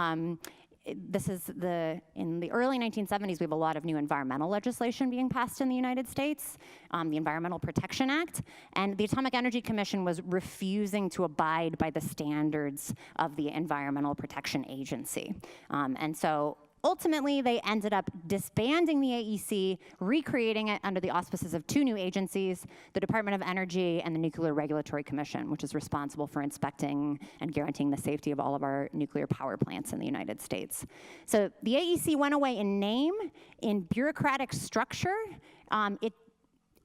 in the early 1970s, we have a lot of new environmental legislation being passed in the United States, the Environmental Protection Act, and the Atomic Energy Commission was refusing to abide by the standards of the Environmental Protection Agency. And so Ultimately, they ended up disbanding the AEC, recreating it under the auspices of 2 new agencies, the Department of Energy and the Nuclear Regulatory Commission, which is responsible for inspecting and guaranteeing the safety of all of our nuclear power plants in the United States. So the AEC went away in name, in bureaucratic structure.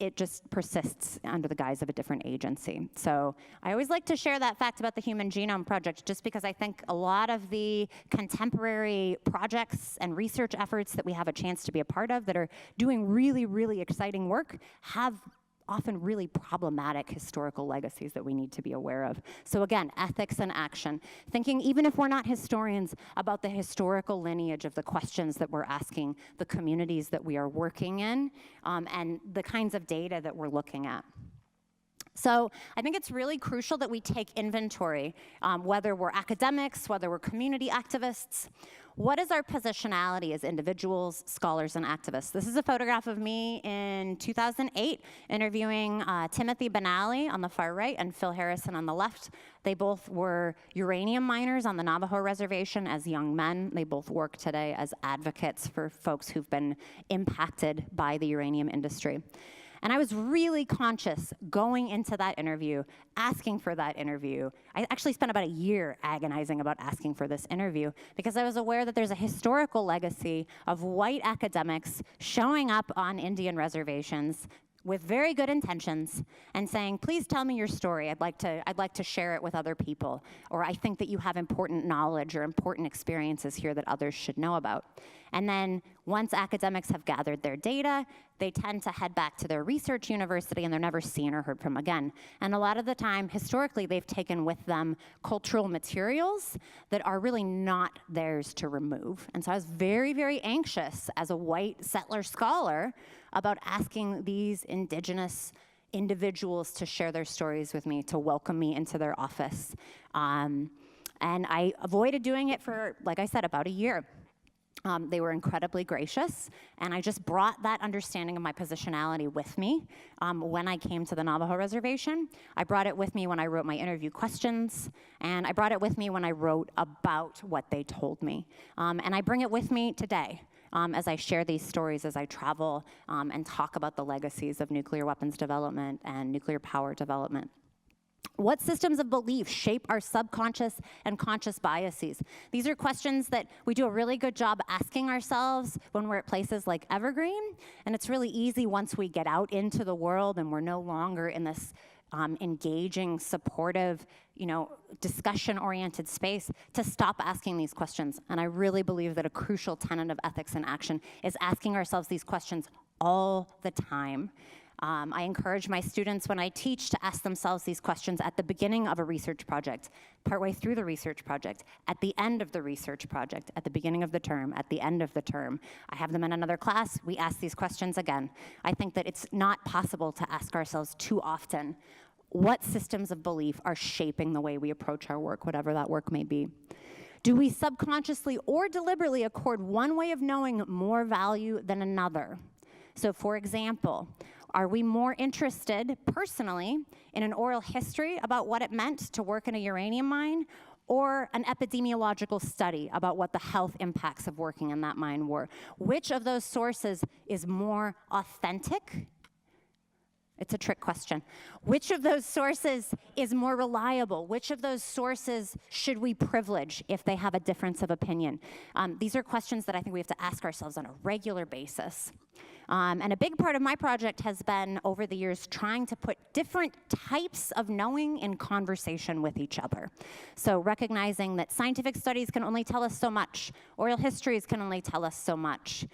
It just persists under the guise of a different agency. So I always like to share that fact about the Human Genome Project, just because I think a lot of the contemporary projects and research efforts that we have a chance to be a part of that are doing really, really exciting work have often really problematic historical legacies that we need to be aware of. So again, ethics and action. Thinking, even if we're not historians, about the historical lineage of the questions that we're asking, the communities that we are working in, and the kinds of data that we're looking at. So I think it's really crucial that we take inventory, whether we're academics, whether we're community activists. What is our positionality as individuals, scholars, and activists? This is a photograph of me in 2008 interviewing Timothy Benally on the far right and Phil Harrison on the left. They both were uranium miners on the Navajo reservation as young men. They both work today as advocates for folks who've been impacted by the uranium industry. And I was really conscious going into that interview, asking for that interview. I actually spent about a year agonizing about asking for this interview because I was aware that there's a historical legacy of white academics showing up on Indian reservations with very good intentions and saying, please tell me your story. I'd like to share it with other people. Or I think that you have important knowledge or important experiences here that others should know about. And then once academics have gathered their data, they tend to head back to their research university and they're never seen or heard from again. And a lot of the time, historically, they've taken with them cultural materials that are really not theirs to remove. And so I was very, very anxious as a white settler scholar about asking these indigenous individuals to share their stories with me, to welcome me into their office. And I avoided doing it for, like I said, about a year. They were incredibly gracious, and I just brought that understanding of my positionality with me when I came to the Navajo Reservation. I brought it with me when I wrote my interview questions, and I brought it with me when I wrote about what they told me. And I bring it with me today as I share these stories, as I travel and talk about the legacies of nuclear weapons development and nuclear power development. What systems of belief shape our subconscious and conscious biases? These are questions that we do a really good job asking ourselves when we're at places like Evergreen, and it's really easy once we get out into the world and we're no longer in this engaging, supportive, discussion-oriented space to stop asking these questions. And I really believe that a crucial tenet of ethics in action is asking ourselves these questions all the time. I encourage my students when I teach to ask themselves these questions at the beginning of a research project, partway through the research project, at the end of the research project, at the beginning of the term, at the end of the term. I have them in another class, we ask these questions again. I think that it's not possible to ask ourselves too often what systems of belief are shaping the way we approach our work, whatever that work may be. Do we subconsciously or deliberately accord one way of knowing more value than another? So for example, are we more interested personally in an oral history about what it meant to work in a uranium mine, or an epidemiological study about what the health impacts of working in that mine were? Which of those sources is more authentic? It's a trick question. Which of those sources is more reliable? Which of those sources should we privilege if they have a difference of opinion? These are questions that I think we have to ask ourselves on a regular basis. And a big part of my project has been, over the years, trying to put different types of knowing in conversation with each other. So recognizing that scientific studies can only tell us so much, oral histories can only tell us so much,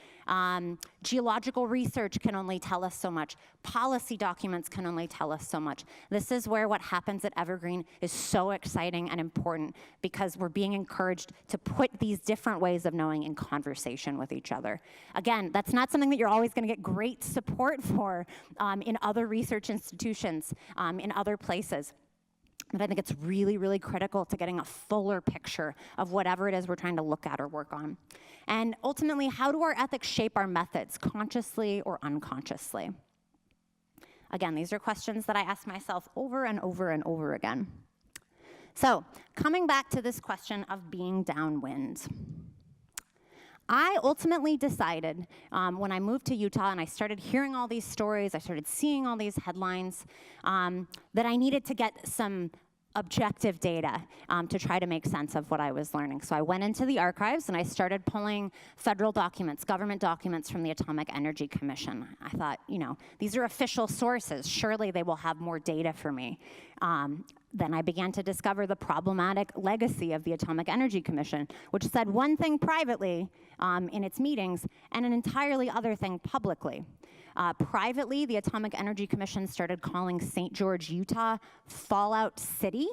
geological research can only tell us so much, policy documents can only tell us so much. This is where what happens at Evergreen is so exciting and important, because we're being encouraged to put these different ways of knowing in conversation with each other. Again, that's not something that you're always going to get great support for in other research institutions, in other places. But I think it's really, really critical to getting a fuller picture of whatever it is we're trying to look at or work on. And ultimately, how do our ethics shape our methods, consciously or unconsciously? Again, these are questions that I ask myself over and over and over again. So, coming back to this question of being downwind. I ultimately decided when I moved to Utah and I started hearing all these stories, I started seeing all these headlines, that I needed to get some objective data to try to make sense of what I was learning. So I went into the archives and I started pulling federal documents, government documents from the Atomic Energy Commission. I thought, you know, these are official sources. Surely they will have more data for me. Then I began to discover the problematic legacy of the Atomic Energy Commission, which said one thing privately in its meetings and an entirely other thing publicly. Privately, the Atomic Energy Commission started calling St. George, Utah, Fallout City,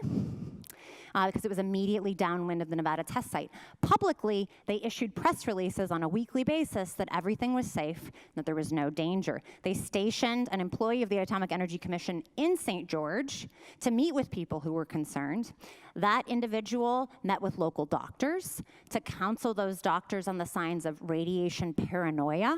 because it was immediately downwind of the Nevada test site. Publicly, they issued press releases on a weekly basis that everything was safe, that there was no danger. They stationed an employee of the Atomic Energy Commission in St. George to meet with people who were concerned. That individual met with local doctors to counsel those doctors on the signs of radiation paranoia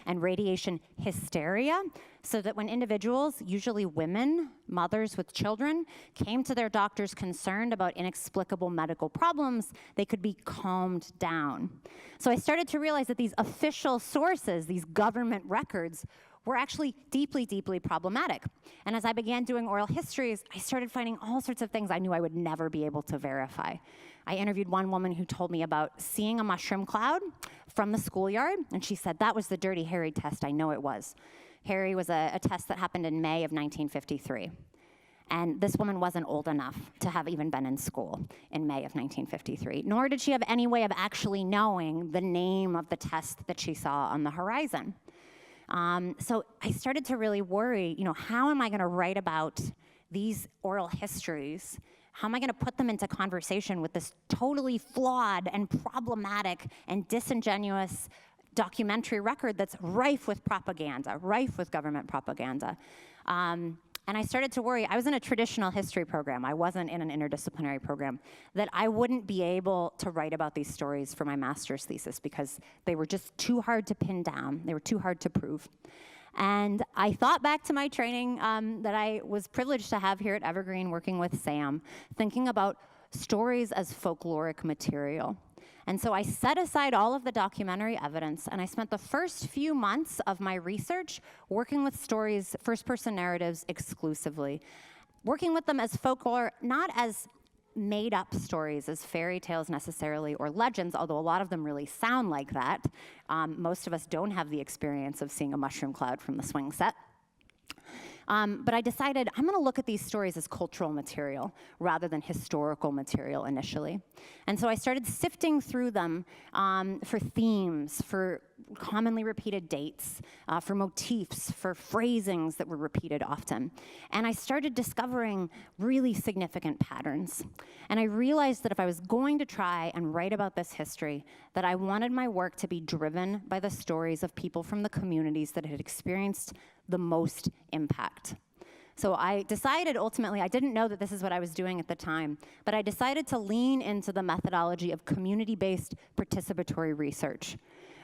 and radiation hysteria, so that when individuals, usually women, mothers with children, came to their doctors concerned about inexplicable medical problems, they could be calmed down. So I started to realize that these official sources, these government records, were actually deeply, deeply problematic. And as I began doing oral histories, I started finding all sorts of things I knew I would never be able to verify. I interviewed one woman who told me about seeing a mushroom cloud from the schoolyard, and she said, that was the Dirty Harry test, I know it was. Harry was a test that happened in May of 1953. And this woman wasn't old enough to have even been in school in May of 1953, nor did she have any way of actually knowing the name of the test that she saw on the horizon. So I started to really worry, you know, how am I gonna write about these oral histories? How am I gonna put them into conversation with this totally flawed and problematic and disingenuous documentary record that's rife with propaganda, rife with government propaganda? And I started to worry. I was in a traditional history program. I wasn't in an interdisciplinary program, that I wouldn't be able to write about these stories for my master's thesis because they were just too hard to pin down. They were too hard to prove. And I thought back to my training that I was privileged to have here at Evergreen working with Sam, thinking about stories as folkloric material. And so I set aside all of the documentary evidence, and I spent the first few months of my research working with stories, first-person narratives exclusively, working with them as folklore, not as made-up stories, as fairy tales necessarily, or legends, although a lot of them really sound like that. Most of us don't have the experience of seeing a mushroom cloud from the swing set. But I decided I'm gonna look at these stories as cultural material rather than historical material initially. And so I started sifting through them for themes, for commonly repeated dates, for motifs, for phrasings that were repeated often. And I started discovering really significant patterns. And I realized that if I was going to try and write about this history, that I wanted my work to be driven by the stories of people from the communities that had experienced the most impact. So I decided ultimately, I didn't know that this is what I was doing at the time, but I decided to lean into the methodology of community-based participatory research.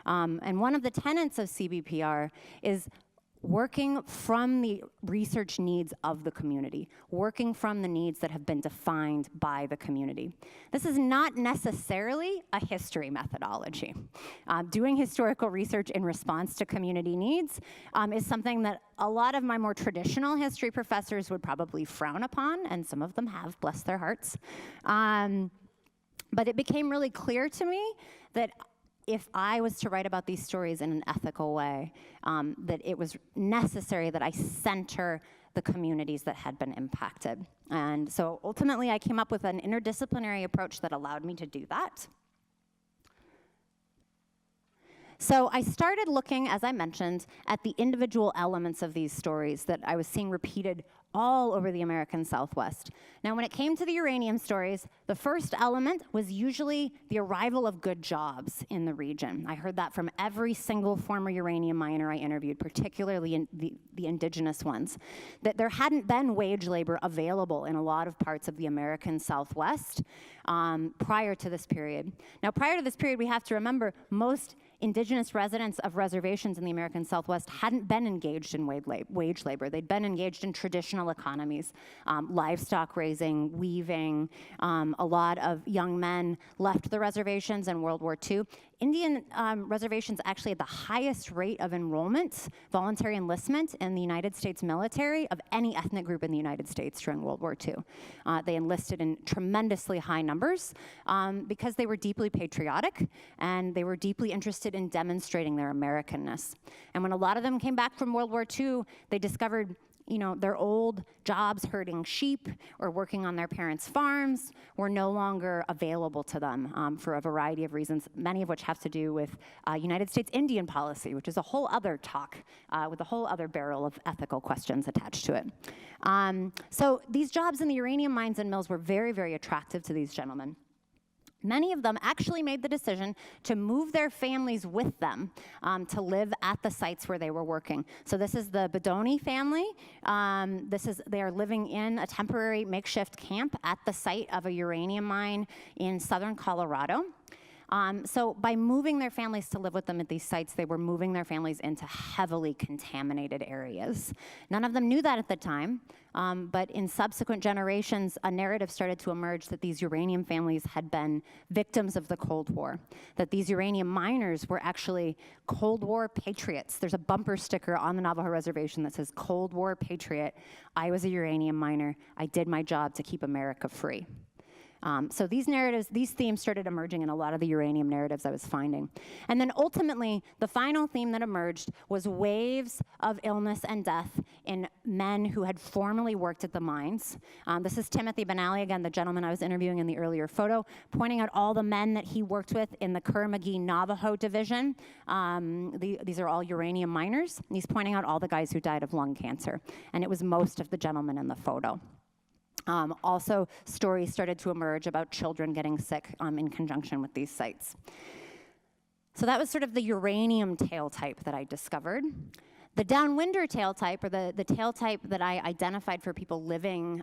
And one of the tenets of CBPR is working from the research needs of the community, working from the needs that have been defined by the community. This is not necessarily a history methodology. Doing historical research in response to community needs is something that a lot of my more traditional history professors would probably frown upon, and some of them have, bless their hearts. But it became really clear to me that if I was to write about these stories in an ethical way, that it was necessary that I center the communities that had been impacted. And so ultimately I came up with an interdisciplinary approach that allowed me to do that. So I started looking, as I mentioned, at the individual elements of these stories that I was seeing repeated all over the American Southwest. Now, when it came to the uranium stories, the first element was usually the arrival of good jobs in the region. I heard that from every single former uranium miner I interviewed, particularly in the indigenous ones, that there hadn't been wage labor available in a lot of parts of the American Southwest prior to this period. Now, prior to this period, we have to remember most indigenous residents of reservations in the American Southwest hadn't been engaged in wage labor. They'd been engaged in traditional economies, livestock raising, weaving. A lot of young men left the reservations in World War II Indian reservations actually had the highest rate of enrollment, voluntary enlistment in the United States military of any ethnic group in the United States during World War II. They enlisted in tremendously high numbers because they were deeply patriotic and they were deeply interested in demonstrating their Americanness. And when a lot of them came back from World War II, they discovered their old jobs herding sheep or working on their parents' farms were no longer available to them for a variety of reasons, many of which have to do with United States Indian policy, which is a whole other talk with a whole other barrel of ethical questions attached to it. So these jobs in the uranium mines and mills were very, very attractive to these gentlemen. Many of them actually made the decision to move their families with them to live at the sites where they were working. So this is the Bedoni family. They are living in a temporary makeshift camp at the site of a uranium mine in southern Colorado. So by moving their families to live with them at these sites, they were moving their families into heavily contaminated areas. None of them knew that at the time, but in subsequent generations, a narrative started to emerge that these uranium families had been victims of the Cold War, that these uranium miners were actually Cold War patriots. There's a bumper sticker on the Navajo reservation that says, "Cold War patriot. I was a uranium miner. I did my job to keep America free." So these narratives, these themes started emerging in a lot of the uranium narratives I was finding. And then ultimately, the final theme that emerged was waves of illness and death in men who had formerly worked at the mines. This is Timothy Benally, again, the gentleman I was interviewing in the earlier photo, pointing out all the men that he worked with in the Kerr-McGee Navajo division. These are all uranium miners. And he's pointing out all the guys who died of lung cancer. And it was most of the gentlemen in the photo. Also, stories started to emerge about children getting sick in conjunction with these sites. So that was sort of the uranium tail type that I discovered. The downwinder tail type, or the tail type that I identified for people living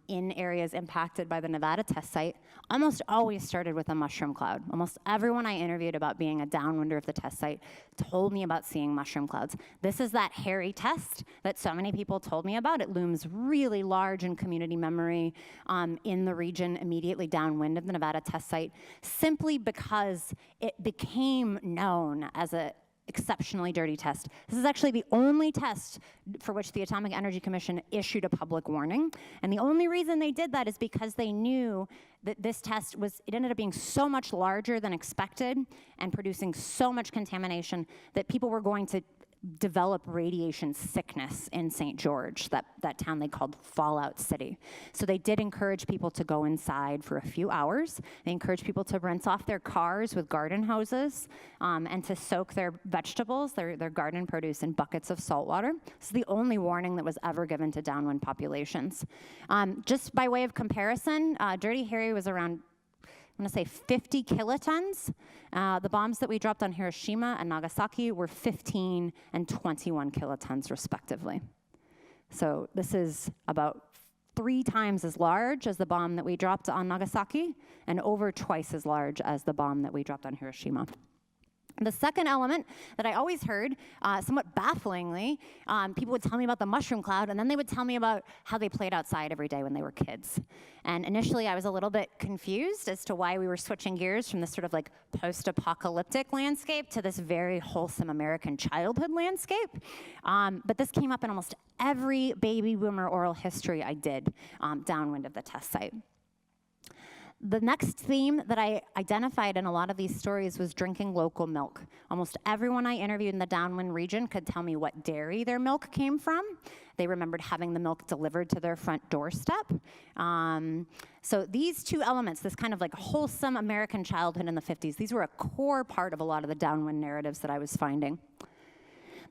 in areas impacted by the Nevada test site, almost always started with a mushroom cloud. Almost everyone I interviewed about being a downwinder of the test site told me about seeing mushroom clouds. This is that hairy test that so many people told me about. It looms really large in community memory in the region immediately downwind of the Nevada test site, simply because it became known as a exceptionally dirty test. This is actually the only test for which the Atomic Energy Commission issued a public warning. And the only reason they did that is because they knew that this test it ended up being so much larger than expected and producing so much contamination that people were going to develop radiation sickness in St. George, that town they called Fallout City. So they did encourage people to go inside for a few hours. They encouraged people to rinse off their cars with garden hoses and to soak their vegetables, their garden produce, in buckets of salt water. This is the only warning that was ever given to downwind populations. Just by way of comparison, Dirty Harry was around, I'm going to say 50 kilotons. The bombs that we dropped on Hiroshima and Nagasaki were 15 and 21 kilotons, respectively. So this is about 3 times as large as the bomb that we dropped on Nagasaki and over twice as large as the bomb that we dropped on Hiroshima. The second element that I always heard, somewhat bafflingly, people would tell me about the mushroom cloud, and then they would tell me about how they played outside every day when they were kids. And initially, I was a little bit confused as to why we were switching gears from this sort of like post-apocalyptic landscape to this very wholesome American childhood landscape. But this came up in almost every baby boomer oral history I did downwind of the test site. The next theme that I identified in a lot of these stories was drinking local milk. Almost everyone I interviewed in the downwind region could tell me what dairy their milk came from. They remembered having the milk delivered to their front doorstep. So these two elements, this kind of like wholesome American childhood in the 50s, these were a core part of a lot of the downwind narratives that I was finding.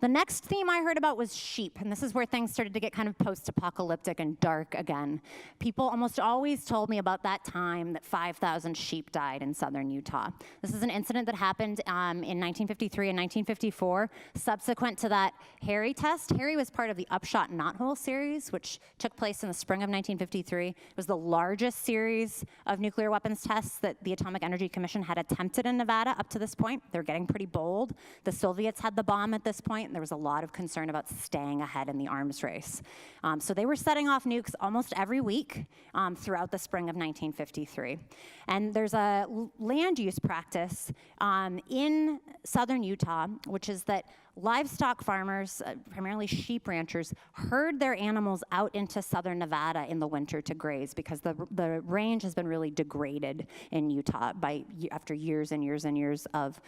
The next theme I heard about was sheep, and this is where things started to get kind of post-apocalyptic and dark again. People almost always told me about that time that 5,000 sheep died in southern Utah. This is an incident that happened in 1953 and 1954. Subsequent to that Harry test, Harry was part of the Upshot Knothole series, which took place in the spring of 1953. It was the largest series of nuclear weapons tests that the Atomic Energy Commission had attempted in Nevada up to this point. They were getting pretty bold. The Soviets had the bomb at this point. point, there was a lot of concern about staying ahead in the arms race. So they were setting off nukes almost every week throughout the spring of 1953. And there's a land use practice in southern Utah, which is that livestock farmers, primarily sheep ranchers, herd their animals out into southern Nevada in the winter to graze because the range has been really degraded in Utah after years and years and years of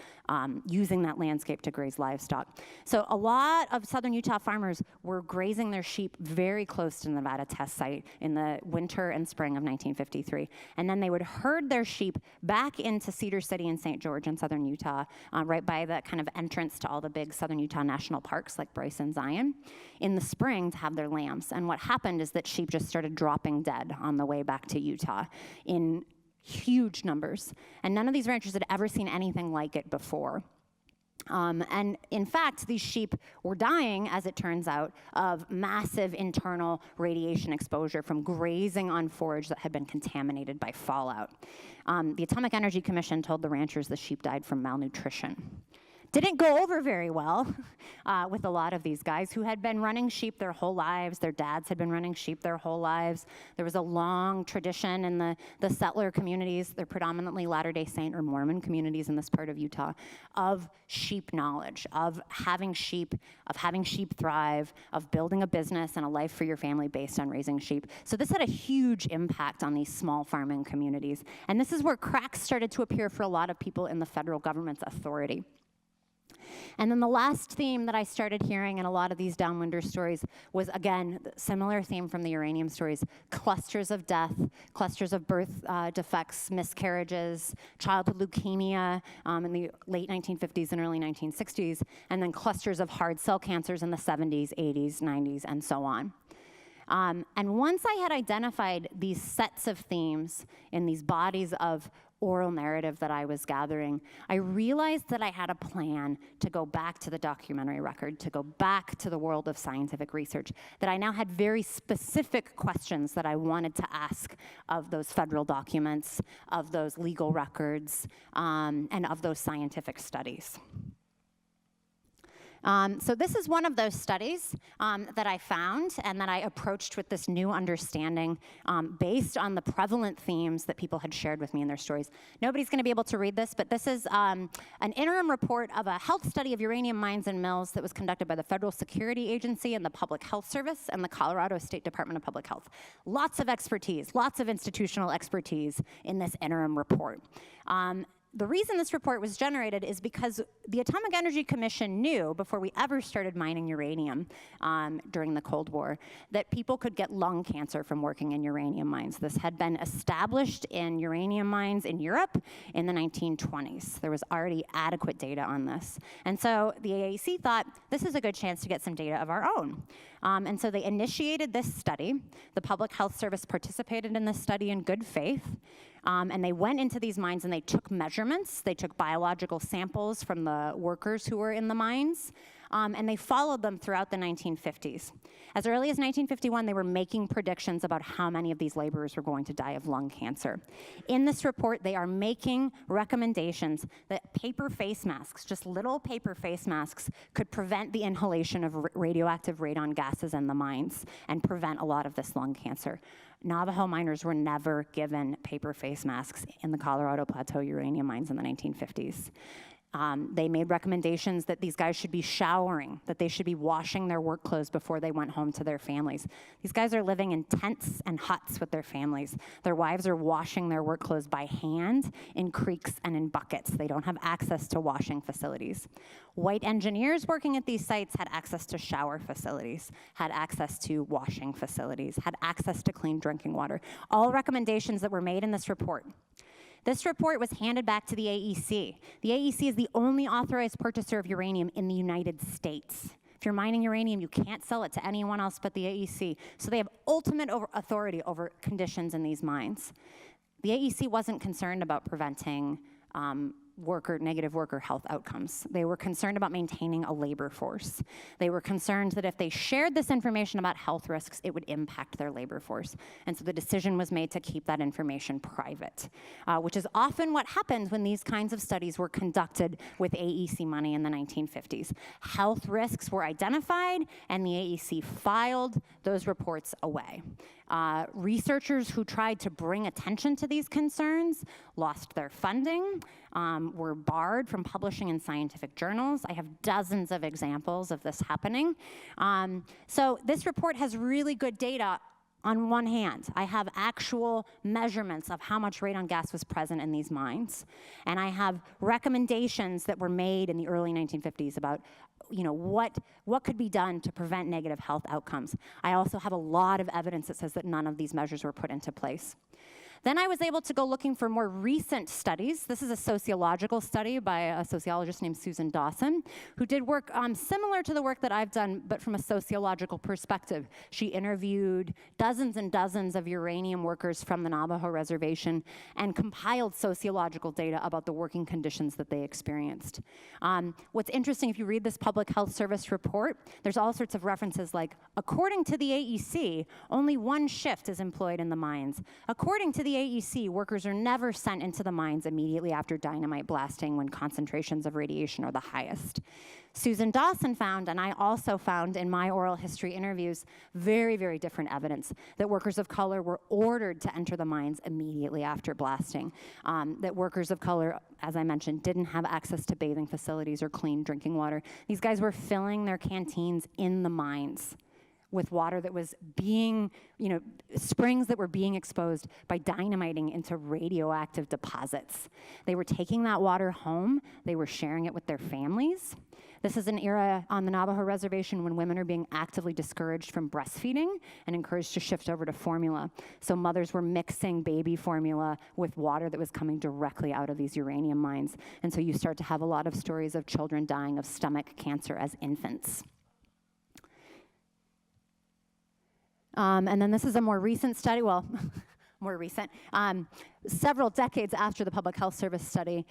using that landscape to graze livestock. So a lot of southern Utah farmers were grazing their sheep very close to the Nevada test site in the winter and spring of 1953. And then they would herd their sheep back into Cedar City and St. George in southern Utah, right by the kind of entrance to all the big southern Utah national parks like Bryce and Zion, in the spring to have their lambs. And what happened is that sheep just started dropping dead on the way back to Utah in huge numbers. And none of these ranchers had ever seen anything like it before. And in fact, these sheep were dying, as it turns out, of massive internal radiation exposure from grazing on forage that had been contaminated by fallout. The Atomic Energy Commission told the ranchers the sheep died from malnutrition. Didn't go over very well with a lot of these guys who had been running sheep their whole lives. Their dads had been running sheep their whole lives. There was a long tradition in the settler communities, they're predominantly Latter-day Saint or Mormon communities in this part of Utah, of sheep knowledge, of having sheep thrive, of building a business and a life for your family based on raising sheep. So this had a huge impact on these small farming communities. And this is where cracks started to appear for a lot of people in the federal government's authority. And then the last theme that I started hearing in a lot of these downwinder stories was, again, similar theme from the uranium stories: clusters of death, clusters of birth defects, miscarriages, childhood leukemia in the late 1950s and early 1960s, and then clusters of hard cell cancers in the 70s, 80s, 90s, and so on. And once I had identified these sets of themes in these bodies of oral narrative that I was gathering, I realized that I had a plan to go back to the documentary record, to go back to the world of scientific research, that I now had very specific questions that I wanted to ask of those federal documents, of those legal records, and of those scientific studies. So this is one of those studies that I found and that I approached with this new understanding based on the prevalent themes that people had shared with me in their stories. Nobody's going to be able to read this, but this is an interim report of a health study of uranium mines and mills that was conducted by the Federal Security Agency and the Public Health Service and the Colorado State Department of Public Health. Lots of expertise, lots of institutional expertise in this interim report. The reason this report was generated is because the Atomic Energy Commission knew, before we ever started mining uranium during the Cold War, that people could get lung cancer from working in uranium mines. This had been established in uranium mines in Europe in the 1920s. There was already adequate data on this. And so the AAC thought, this is a good chance to get some data of our own. And so they initiated this study. The Public Health Service participated in this study in good faith. And they went into these mines and they took measurements. They took biological samples from the workers who were in the mines. And they followed them throughout the 1950s. As early as 1951, they were making predictions about how many of these laborers were going to die of lung cancer. In this report, they are making recommendations that paper face masks, just little paper face masks, could prevent the inhalation of radioactive radon gases in the mines and prevent a lot of this lung cancer. Navajo miners were never given paper face masks in the Colorado Plateau uranium mines in the 1950s. They made recommendations that these guys should be showering, that they should be washing their work clothes before they went home to their families. These guys are living in tents and huts with their families. Their wives are washing their work clothes by hand in creeks and in buckets. They don't have access to washing facilities. White engineers working at these sites had access to shower facilities, had access to washing facilities, had access to clean drinking water. All recommendations that were made in this report. This report was handed back to the AEC. The AEC is the only authorized purchaser of uranium in the United States. If you're mining uranium, you can't sell it to anyone else but the AEC. So they have ultimate authority over conditions in these mines. The AEC wasn't concerned about preventing negative worker health outcomes. They were concerned about maintaining a labor force. They were concerned that if they shared this information about health risks, it would impact their labor force. And so the decision was made to keep that information private, which is often what happened when these kinds of studies were conducted with AEC money in the 1950s. Health risks were identified, and the AEC filed those reports away. Researchers who tried to bring attention to these concerns lost their funding, were barred from publishing in scientific journals. I have dozens of examples of this happening. So this report has really good data. On one hand, I have actual measurements of how much radon gas was present in these mines. And I have recommendations that were made in the early 1950s about what could be done to prevent negative health outcomes. I also have a lot of evidence that says that none of these measures were put into place. Then I was able to go looking for more recent studies. This is a sociological study by a sociologist named Susan Dawson, who did work similar to the work that I've done, but from a sociological perspective. She interviewed dozens and dozens of uranium workers from the Navajo reservation and compiled sociological data about the working conditions that they experienced. What's interesting, if you read this Public Health Service report, there's all sorts of references like, according to the AEC, only one shift is employed in the mines. According to the AEC, workers are never sent into the mines immediately after dynamite blasting when concentrations of radiation are the highest. Susan Dawson found, and I also found in my oral history interviews, very, very different evidence that workers of color were ordered to enter the mines immediately after blasting, that workers of color, as I mentioned, didn't have access to bathing facilities or clean drinking water. These guys were filling their canteens in the mines with water that was being, springs that were being exposed by dynamiting into radioactive deposits. They were taking that water home. They were sharing it with their families. This is an era on the Navajo reservation when women are being actively discouraged from breastfeeding and encouraged to shift over to formula. So mothers were mixing baby formula with water that was coming directly out of these uranium mines. And so you start to have a lot of stories of children dying of stomach cancer as infants. And then this is a more recent study, several decades after the Public Health Service study,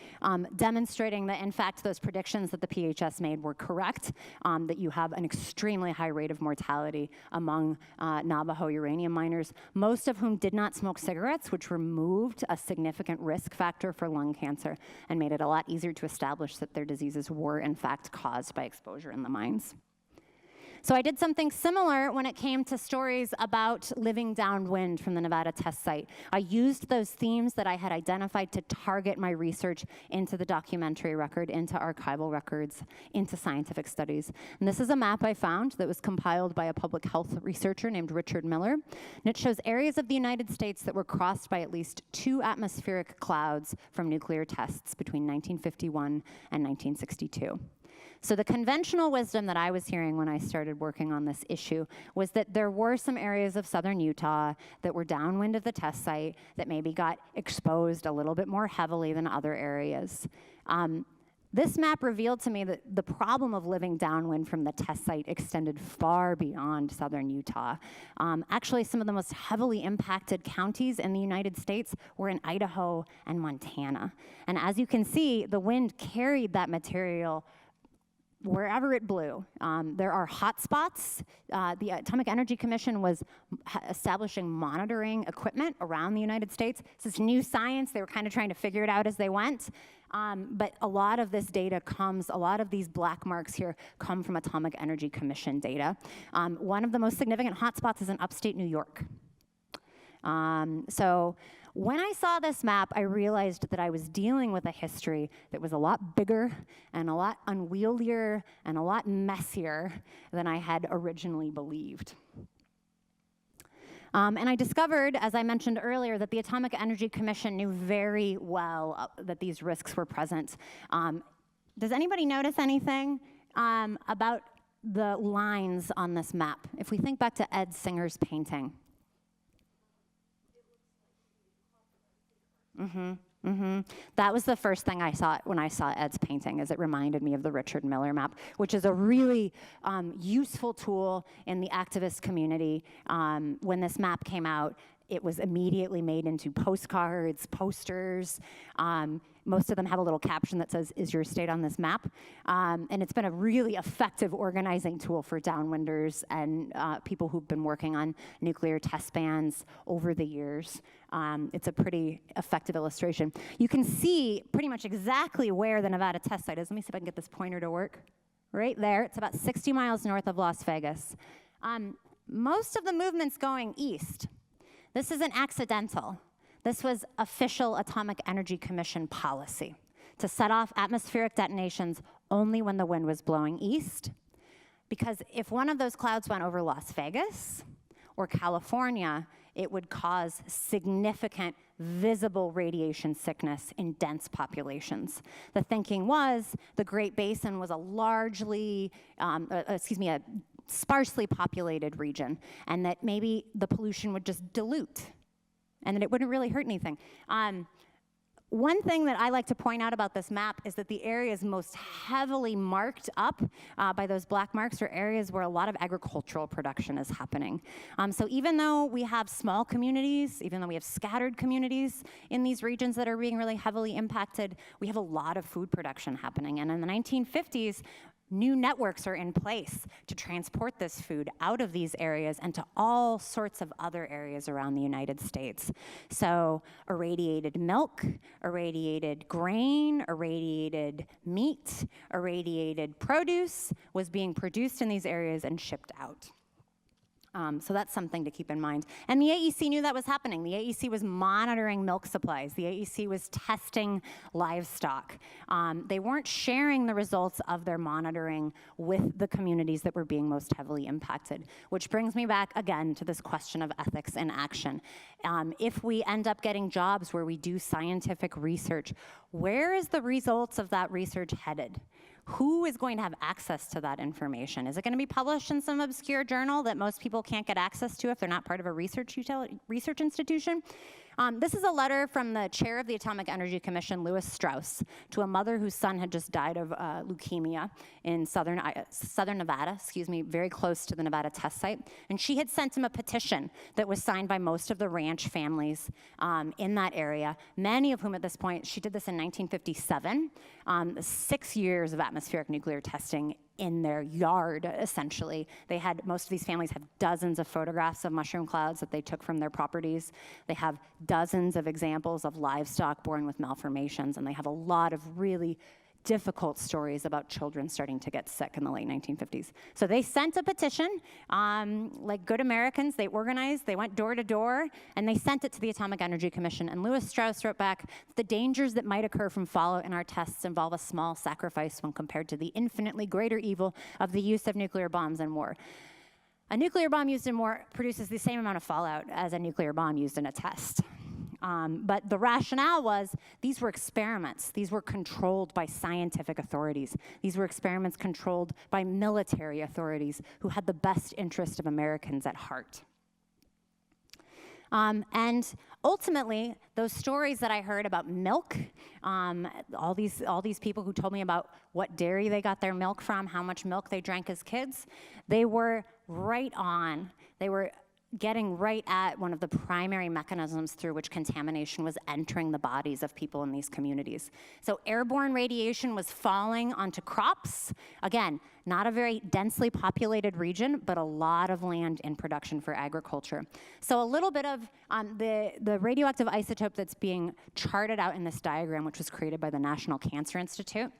demonstrating that, in fact, those predictions that the PHS made were correct, that you have an extremely high rate of mortality among Navajo uranium miners, most of whom did not smoke cigarettes, which removed a significant risk factor for lung cancer and made it a lot easier to establish that their diseases were, in fact, caused by exposure in the mines. So I did something similar when it came to stories about living downwind from the Nevada test site. I used those themes that I had identified to target my research into the documentary record, into archival records, into scientific studies. And this is a map I found that was compiled by a public health researcher named Richard Miller. And it shows areas of the United States that were crossed by at least 2 atmospheric clouds from nuclear tests between 1951 and 1962. So the conventional wisdom that I was hearing when I started working on this issue was that there were some areas of southern Utah that were downwind of the test site that maybe got exposed a little bit more heavily than other areas. This map revealed to me that the problem of living downwind from the test site extended far beyond southern Utah. Actually, some of the most heavily impacted counties in the United States were in Idaho and Montana. And as you can see, the wind carried that material wherever it blew. There are hot spots. The Atomic Energy Commission was establishing monitoring equipment around the United States. This is new science. They were kind of trying to figure it out as they went. But a lot of this data a lot of these black marks here come from Atomic Energy Commission data. One of the most significant hotspots is in upstate New York. So when I saw this map, I realized that I was dealing with a history that was a lot bigger and a lot unwieldier and a lot messier than I had originally believed. And I discovered, as I mentioned earlier, that the Atomic Energy Commission knew very well that these risks were present. Does anybody notice anything about the lines on this map? If we think back to Ed Singer's painting. That was the first thing I saw when I saw Ed's painting, is it reminded me of the Richard Miller map, which is a really useful tool in the activist community. When this map came out, it was immediately made into postcards, posters. Most of them have a little caption that says, "Is your state on this map?" And it's been a really effective organizing tool for downwinders and people who've been working on nuclear test bans over the years. It's a pretty effective illustration. You can see pretty much exactly where the Nevada test site is. Let me see if I can get this pointer to work. Right there, it's about 60 miles north of Las Vegas. Most of the movement's going east. This isn't accidental. This was official Atomic Energy Commission policy to set off atmospheric detonations only when the wind was blowing east. Because if one of those clouds went over Las Vegas or California, it would cause significant visible radiation sickness in dense populations. The thinking was the Great Basin was a largely, a sparsely populated region, and that maybe the pollution would just dilute, and that it wouldn't really hurt anything. One thing that I like to point out about this map is that the areas most heavily marked up by those black marks are areas where a lot of agricultural production is happening. So even though we have small communities, even though we have scattered communities in these regions that are being really heavily impacted, we have a lot of food production happening. And in the 1950s, new networks are in place to transport this food out of these areas and to all sorts of other areas around the United States. So irradiated milk, irradiated grain, irradiated meat, irradiated produce was being produced in these areas and shipped out. So that's something to keep in mind. And the AEC knew that was happening. The AEC was monitoring milk supplies. The AEC was testing livestock. They weren't sharing the results of their monitoring with the communities that were being most heavily impacted, which brings me back again to this question of ethics in action. If we end up getting jobs where we do scientific research, where is the results of that research headed? Who is going to have access to that information? Is it going to be published in some obscure journal that most people can't get access to if they're not part of a research institution? This is a letter from the chair of the Atomic Energy Commission, Lewis Strauss, to a mother whose son had just died of leukemia in southern Nevada, very close to the Nevada test site. And she had sent him a petition that was signed by most of the ranch families in that area, many of whom at this point, she did this in 1957, 6 years of atmospheric nuclear testing in their yard, essentially. Most of these families have dozens of photographs of mushroom clouds that they took from their properties. They have dozens of examples of livestock born with malformations, and they have a lot of really difficult stories about children starting to get sick in the late 1950s. So they sent a petition, like good Americans, they organized, they went door to door, and they sent it to the Atomic Energy Commission. And Lewis Strauss wrote back, "The dangers that might occur from fallout in our tests involve a small sacrifice when compared to the infinitely greater evil of the use of nuclear bombs in war. A nuclear bomb used in war produces the same amount of fallout as a nuclear bomb used in a test." But the rationale was these were experiments. These were controlled by scientific authorities. These were experiments controlled by military authorities who had the best interest of Americans at heart. And ultimately, those stories that I heard about milk, all these people who told me about what dairy they got their milk from, how much milk they drank as kids, they were right on. They were getting right at one of the primary mechanisms through which contamination was entering the bodies of people in these communities. So airborne radiation was falling onto crops. Again, not a very densely populated region, but a lot of land in production for agriculture. So a little bit of the radioactive isotope that's being charted out in this diagram, which was created by the National Cancer Institute,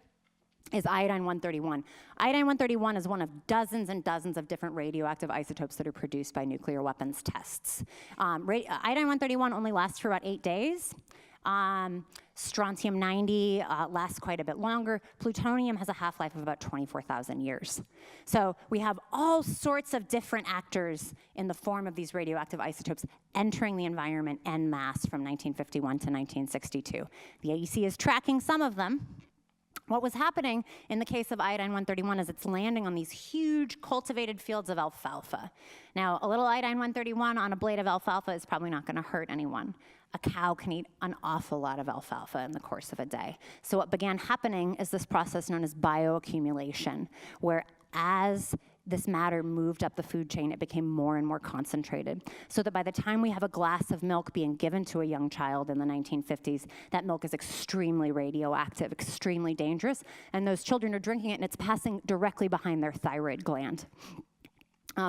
is iodine-131. Iodine-131 is one of dozens and dozens of different radioactive isotopes that are produced by nuclear weapons tests. Iodine-131 only lasts for about 8 days. Strontium-90 lasts quite a bit longer. Plutonium has a half-life of about 24,000 years. So we have all sorts of different actors in the form of these radioactive isotopes entering the environment en masse from 1951 to 1962. The AEC is tracking some of them. What was happening in the case of iodine-131 is it's landing on these huge cultivated fields of alfalfa. Now, a little iodine-131 on a blade of alfalfa is probably not going to hurt anyone. A cow can eat an awful lot of alfalfa in the course of a day. So what began happening is this process known as bioaccumulation, where as this matter moved up the food chain, it became more and more concentrated. So that by the time we have a glass of milk being given to a young child in the 1950s, that milk is extremely radioactive, extremely dangerous, and those children are drinking it and it's passing directly behind their thyroid gland.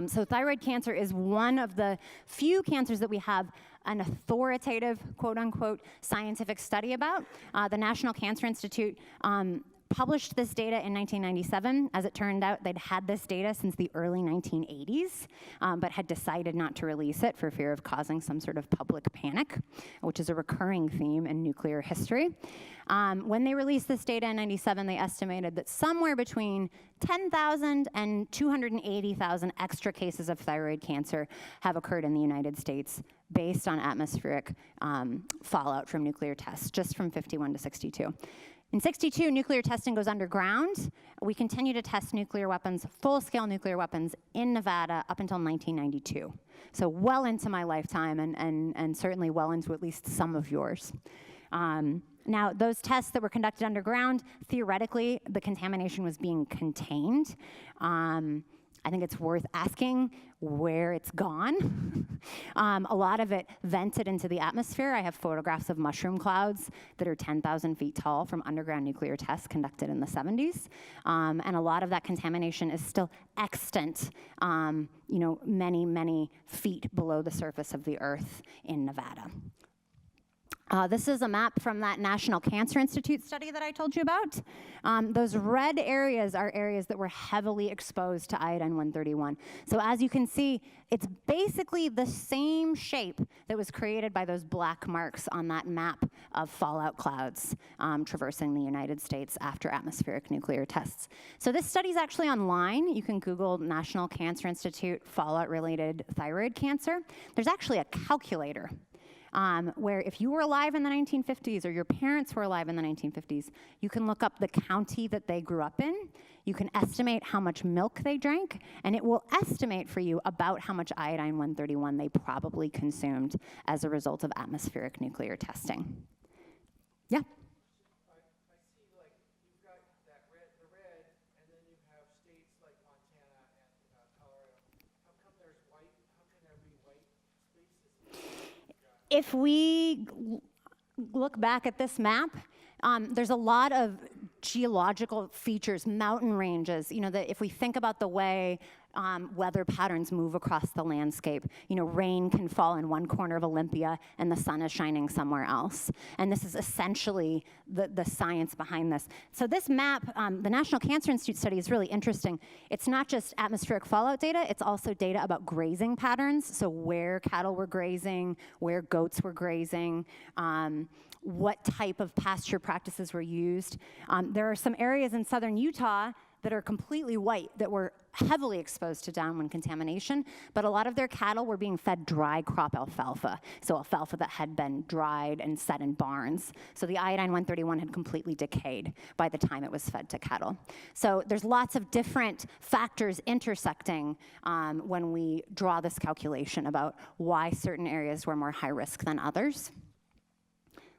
So thyroid cancer is one of the few cancers that we have an authoritative, quote unquote, scientific study about. The National Cancer Institute published this data in 1997. As it turned out, they'd had this data since the early 1980s, but had decided not to release it for fear of causing some sort of public panic, which is a recurring theme in nuclear history. When they released this data in 97, they estimated that somewhere between 10,000 and 280,000 extra cases of thyroid cancer have occurred in the United States based on atmospheric fallout from nuclear tests, just from 51 to 62. In 62, nuclear testing goes underground. We continue to test nuclear weapons, full-scale nuclear weapons, in Nevada up until 1992. So well into my lifetime, and certainly well into at least some of yours. Now, those tests that were conducted underground, theoretically, the contamination was being contained. I think it's worth asking where it's gone. A lot of it vented into the atmosphere. I have photographs of mushroom clouds that are 10,000 feet tall from underground nuclear tests conducted in the 70s. And a lot of that contamination is still extant, many, many feet below the surface of the Earth in Nevada. This is a map from that National Cancer Institute study that I told you about. Those red areas are areas that were heavily exposed to iodine-131. So as you can see, it's basically the same shape that was created by those black marks on that map of fallout clouds traversing the United States after atmospheric nuclear tests. So this study is actually online. You can Google National Cancer Institute fallout-related thyroid cancer. There's actually a calculator where if you were alive in the 1950s or your parents were alive in the 1950s, you can look up the county that they grew up in, you can estimate how much milk they drank, and it will estimate for you about how much iodine-131 they probably consumed as a result of atmospheric nuclear testing. Yeah? I see, like, you've got that the red, and then you have states like Montana and Colorado. How come there's white? How can there be white spaces? If we look back at this map, there's a lot of geological features, mountain ranges, that if we think about the way weather patterns move across the landscape, rain can fall in one corner of Olympia and the sun is shining somewhere else. And this is essentially the science behind this. So this map, the National Cancer Institute study is really interesting. It's not just atmospheric fallout data, it's also data about grazing patterns, so where cattle were grazing, where goats were grazing, what type of pasture practices were used. There are some areas in southern Utah that are completely white that were heavily exposed to downwind contamination, but a lot of their cattle were being fed dry crop alfalfa, so alfalfa that had been dried and set in barns. So the iodine-131 had completely decayed by the time it was fed to cattle. So there's lots of different factors intersecting when we draw this calculation about why certain areas were more high risk than others.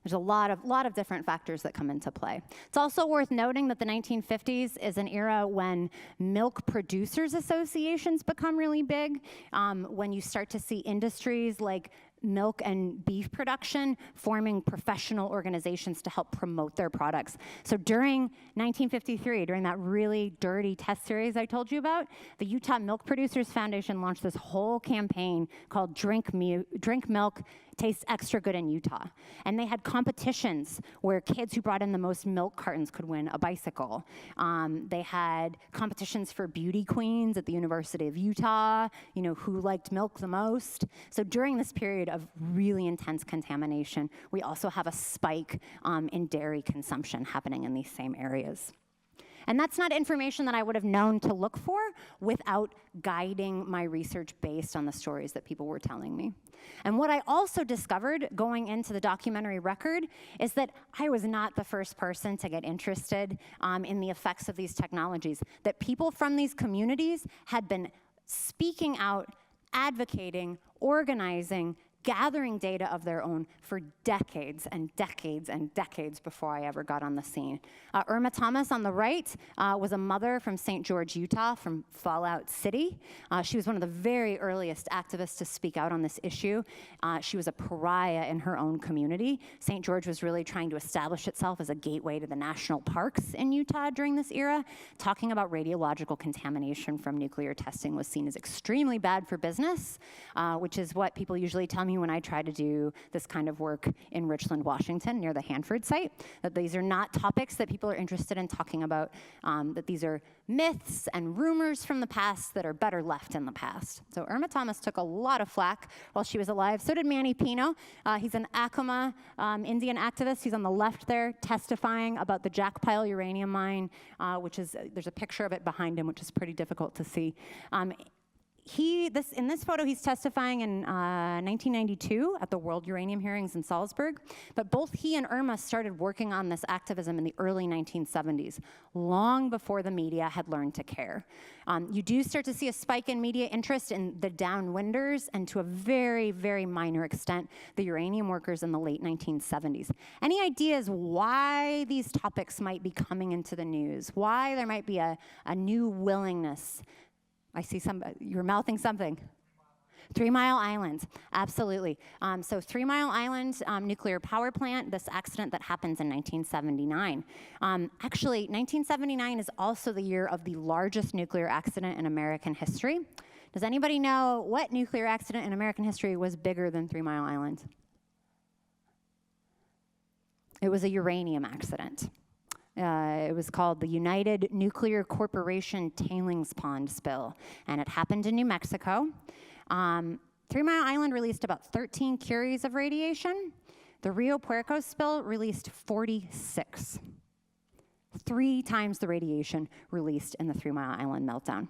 There's a lot of different factors that come into play. It's also worth noting that the 1950s is an era when milk producers associations become really big, when you start to see industries like milk and beef production forming professional organizations to help promote their products. So during 1953, during that really dirty test series I told you about, the Utah Milk Producers Foundation launched this whole campaign called Drink Milk, Tastes Extra Good in Utah. And they had competitions where kids who brought in the most milk cartons could win a bicycle. They had competitions for beauty queens at the University of Utah, who liked milk the most. So during this period of really intense contamination, we also have a spike in dairy consumption happening in these same areas. And that's not information that I would have known to look for without guiding my research based on the stories that people were telling me. And what I also discovered going into the documentary record is that I was not the first person to get interested in the effects of these technologies, that people from these communities had been speaking out, advocating, organizing, gathering data of their own for decades and decades and decades before I ever got on the scene. Irma Thomas on the right was a mother from St. George, Utah, from Fallout City. She was one of the very earliest activists to speak out on this issue. She was a pariah in her own community. St. George was really trying to establish itself as a gateway to the national parks in Utah during this era. Talking about radiological contamination from nuclear testing was seen as extremely bad for business, which is what people usually tell me when I try to do this kind of work in Richland, Washington, near the Hanford site, that these are not topics that people are interested in talking about, that these are myths and rumors from the past that are better left in the past. So Irma Thomas took a lot of flack while she was alive. So did Manny Pino. He's an Acoma Indian activist. He's on the left there testifying about the Jack Pile uranium mine, which is, there's a picture of it behind him, which is pretty difficult to see. In this photo, he's testifying in 1992 at the World Uranium Hearings in Salzburg, but both he and Irma started working on this activism in the early 1970s, long before the media had learned to care. You do start to see a spike in media interest in the downwinders, and to a very, very minor extent, the uranium workers in the late 1970s. Any ideas why these topics might be coming into the news? Why there might be a new willingness? I see you're mouthing something. 3 Mile Island, absolutely. So 3 Mile Island nuclear power plant, this accident that happens in 1979. Actually, 1979 is also the year of the largest nuclear accident in American history. Does anybody know what nuclear accident in American history was bigger than 3 Mile Island? It was a uranium accident. It was called the United Nuclear Corporation Tailings Pond Spill, and it happened in New Mexico. 3 Mile Island released about 13 curies of radiation. The Rio Puerto Spill released 46. 3 times the radiation released in the 3 Mile Island meltdown.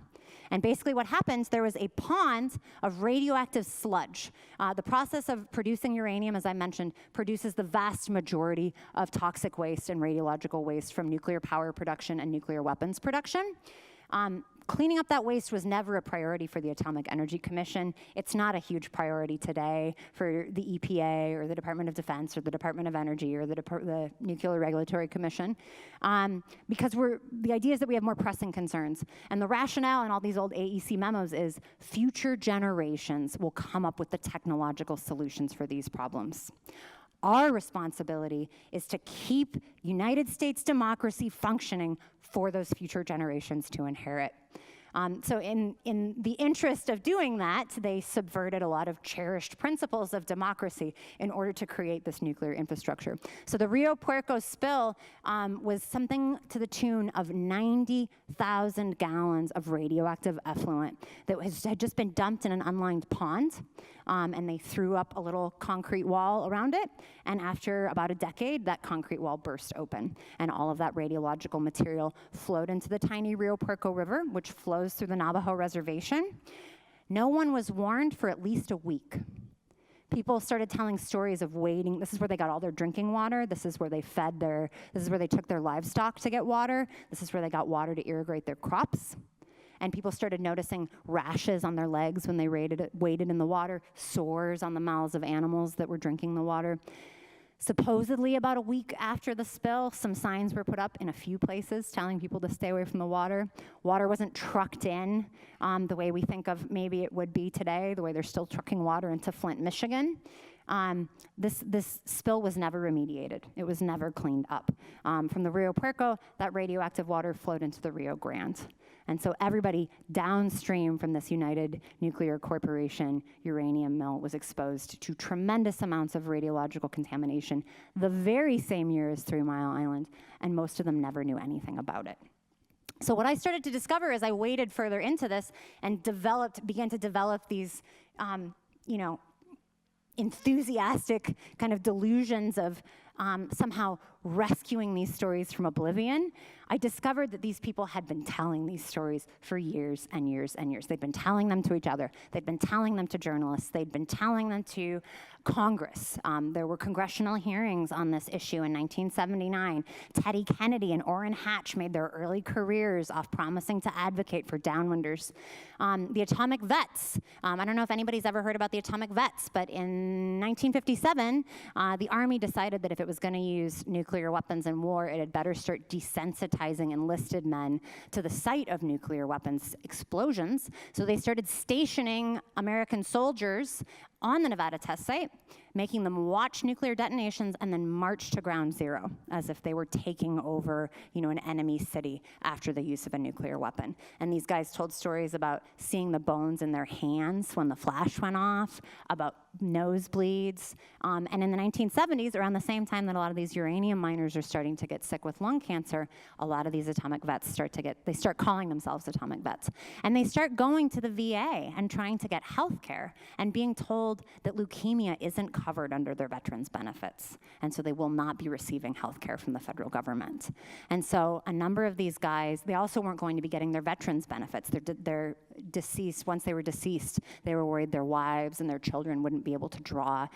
And basically what happens, there was a pond of radioactive sludge. The process of producing uranium, as I mentioned, produces the vast majority of toxic waste and radiological waste from nuclear power production and nuclear weapons production. Cleaning up that waste was never a priority for the Atomic Energy Commission. It's not a huge priority today for the EPA or the Department of Defense or the Department of Energy or the Nuclear Regulatory Commission, because the idea is that we have more pressing concerns. And the rationale in all these old AEC memos is future generations will come up with the technological solutions for these problems. Our responsibility is to keep United States democracy functioning for those future generations to inherit. So in the interest of doing that, they subverted a lot of cherished principles of democracy in order to create this nuclear infrastructure. So the Rio Puerto Spill was something to the tune of 90,000 gallons of radioactive effluent that had just been dumped in an unlined pond, and they threw up a little concrete wall around it, and after about a decade, that concrete wall burst open, and all of that radiological material flowed into the tiny Rio Puerto River, which flows through the Navajo reservation. No one was warned for at least a week. People started telling stories of waiting. This is where they got all their drinking water. This is where they this is where they took their livestock to get water. This is where they got water to irrigate their crops. And people started noticing rashes on their legs when they waded in the water, sores on the mouths of animals that were drinking the water. Supposedly about a week after the spill, some signs were put up in a few places telling people to stay away from the water. Water wasn't trucked in the way we think of maybe it would be today, the way they're still trucking water into Flint, Michigan. This spill was never remediated. It was never cleaned up. From the Rio Puerto, that radioactive water flowed into the Rio Grande. And so everybody downstream from this United Nuclear Corporation uranium mill was exposed to tremendous amounts of radiological contamination the very same year as 3 Mile Island, and most of them never knew anything about it. So what I started to discover as I waded further into this and began to develop these, enthusiastic kind of delusions of somehow rescuing these stories from oblivion, I discovered that these people had been telling these stories for years and years and years. They'd been telling them to each other. They'd been telling them to journalists. They'd been telling them to Congress. There were congressional hearings on this issue in 1979. Teddy Kennedy and Orrin Hatch made their early careers off promising to advocate for downwinders. The atomic vets. I don't know if anybody's ever heard about the atomic vets, but in 1957, the Army decided that if it was going to use nuclear weapons in war, it had better start desensitizing enlisted men to the sight of nuclear weapons explosions. So they started stationing American soldiers on the Nevada test site, making them watch nuclear detonations and then march to ground zero as if they were taking over, an enemy city after the use of a nuclear weapon. And these guys told stories about seeing the bones in their hands when the flash went off, about nosebleeds. And in the 1970s, around the same time that a lot of these uranium miners are starting to get sick with lung cancer, a lot of these atomic vets they start calling themselves atomic vets. And they start going to the VA and trying to get health care and being told that leukemia isn't covered under their veterans benefits. And so they will not be receiving health care from the federal government. And so a number of these guys, they also weren't going to be getting their veterans benefits. They're deceased. Once they were deceased, they were worried their wives and their children wouldn't be able to draw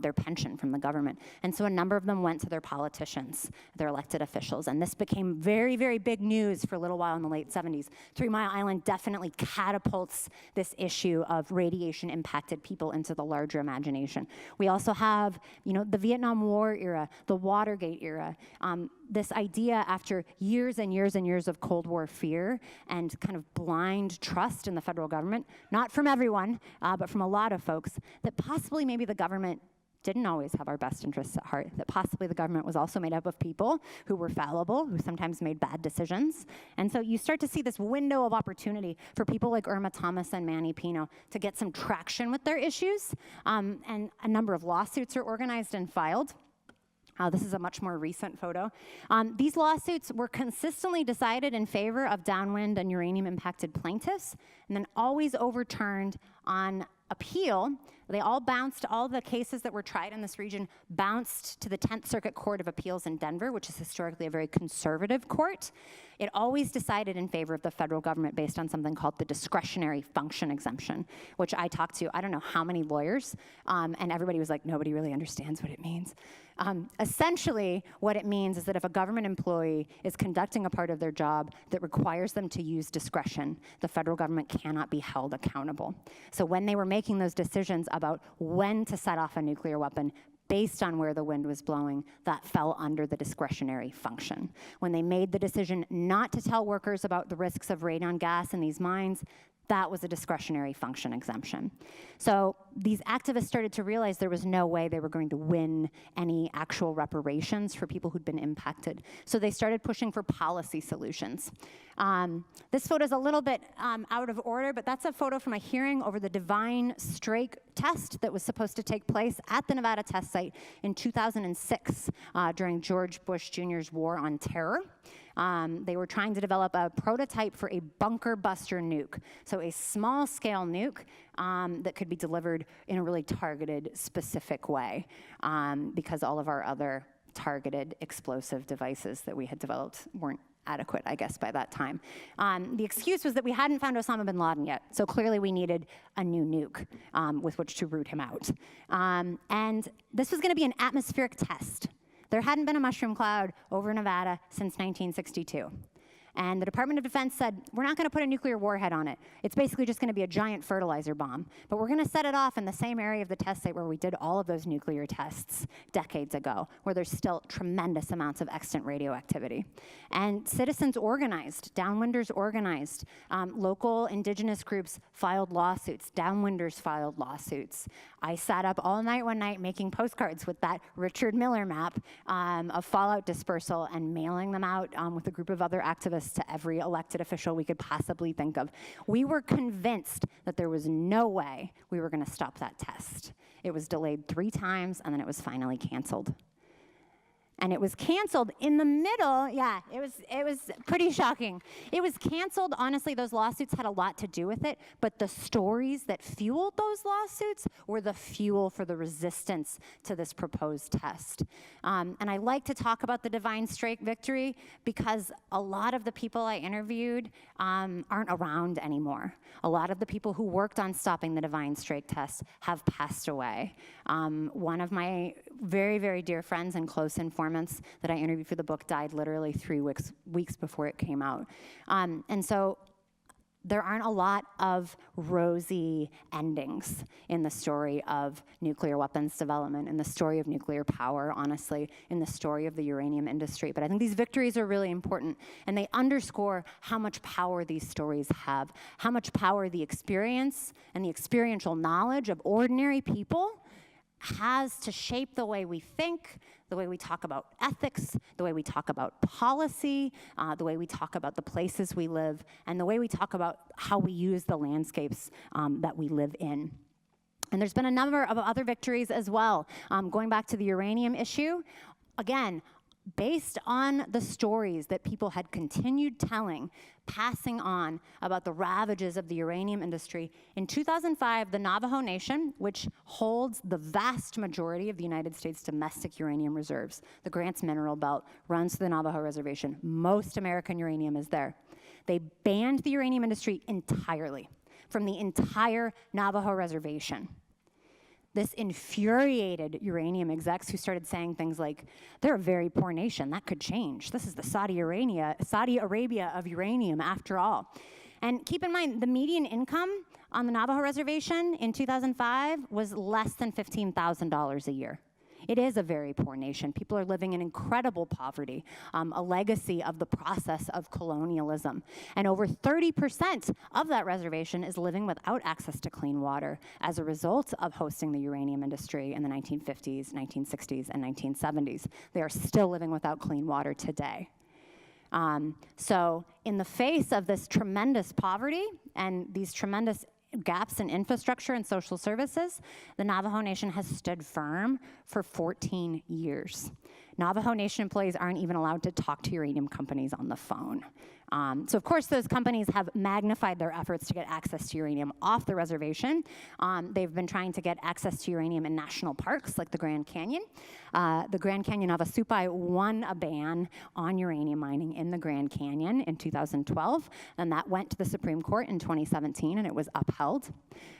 their pension from the government. And so a number of them went to their politicians, their elected officials. And this became very, very big news for a little while in the late 70s. 3 Mile Island definitely catapults this issue of radiation impacted people into the larger imagination. We also have, the Vietnam War era, the Watergate era, this idea after years and years and years of Cold War fear and kind of blind trust in the federal government, not from everyone, but from a lot of folks, that possibly maybe the government didn't always have our best interests at heart, that possibly the government was also made up of people who were fallible, who sometimes made bad decisions. And so you start to see this window of opportunity for people like Irma Thomas and Manny Pino to get some traction with their issues. And a number of lawsuits are organized and filed. This is a much more recent photo. These lawsuits were consistently decided in favor of downwind and uranium-impacted plaintiffs, and then always overturned on appeal. They all the cases that were tried in this region bounced to the 10th Circuit Court of Appeals in Denver, which is historically a very conservative court. It always decided in favor of the federal government based on something called the discretionary function exemption, which I talked to, I don't know how many lawyers, and everybody was like, nobody really understands what it means. Essentially, what it means is that if a government employee is conducting a part of their job that requires them to use discretion, the federal government cannot be held accountable. So when they were making those decisions about when to set off a nuclear weapon, based on where the wind was blowing, that fell under the discretionary function. When they made the decision not to tell workers about the risks of radon gas in these mines, that was a discretionary function exemption. So these activists started to realize there was no way they were going to win any actual reparations for people who'd been impacted. So they started pushing for policy solutions. This photo is a little bit out of order, but that's a photo from a hearing over the Divine Strike test that was supposed to take place at the Nevada test site in 2006 during George Bush Jr.'s war on terror. They were trying to develop a prototype for a bunker buster nuke, so a small-scale nuke that could be delivered in a really targeted, specific way, because all of our other targeted explosive devices that we had developed weren't adequate, I guess, by that time. The excuse was that we hadn't found Osama bin Laden yet, so clearly we needed a new nuke with which to root him out. And this was going to be an atmospheric test. There hadn't been a mushroom cloud over Nevada since 1962. And the Department of Defense said, we're not going to put a nuclear warhead on it. It's basically just going to be a giant fertilizer bomb. But we're going to set it off in the same area of the test site where we did all of those nuclear tests decades ago, where there's still tremendous amounts of extant radioactivity. And citizens organized, downwinders organized, local indigenous groups filed lawsuits, downwinders filed lawsuits. I sat up all night one night making postcards with that Richard Miller map of fallout dispersal and mailing them out with a group of other activists to every elected official we could possibly think of. We were convinced that there was no way we were going to stop that test. It was delayed 3 times, and then it was finally canceled. And it was canceled in the middle. Yeah, it was pretty shocking. It was canceled. Honestly, those lawsuits had a lot to do with it, but the stories that fueled those lawsuits were the fuel for the resistance to this proposed test. And I like to talk about the Divine Strike victory because a lot of the people I interviewed aren't around anymore. A lot of the people who worked on stopping the Divine Strike test have passed away. One of my very, very dear friends and close informants that I interviewed for the book died literally 3 weeks before it came out. And so there aren't a lot of rosy endings in the story of nuclear weapons development, in the story of nuclear power, honestly, in the story of the uranium industry. But I think these victories are really important, and they underscore how much power these stories have, how much power the experience and the experiential knowledge of ordinary people has to shape the way we think, the way we talk about ethics, the way we talk about policy, the way we talk about the places we live, and the way we talk about how we use the landscapes that we live in. And there's been a number of other victories as well. Going back to the uranium issue, again, based on the stories that people had continued telling, passing on about the ravages of the uranium industry, in 2005, the Navajo Nation, which holds the vast majority of the United States' domestic uranium reserves, the Grants Mineral Belt runs through the Navajo Reservation. Most American uranium is there. They banned the uranium industry entirely from the entire Navajo Reservation. This infuriated uranium execs who started saying things like, they're a very poor nation, that could change. This is the Saudi Arabia of uranium after all. And keep in mind, the median income on the Navajo Reservation in 2005 was less than $15,000 a year. It is a very poor nation. People are living in incredible poverty, a legacy of the process of colonialism. And over 30% of that reservation is living without access to clean water as a result of hosting the uranium industry in the 1950s, 1960s, and 1970s. They are still living without clean water today. So in the face of this tremendous poverty and these tremendous gaps in infrastructure and social services, the Navajo Nation has stood firm for 14 years. Navajo Nation employees aren't even allowed to talk to uranium companies on the phone. So of course those companies have magnified their efforts to get access to uranium off the reservation. They've been trying to get access to uranium in national parks like the Grand Canyon. The Grand Canyon Havasupai won a ban on uranium mining in the Grand Canyon in 2012, and that went to the Supreme Court in 2017, and it was upheld.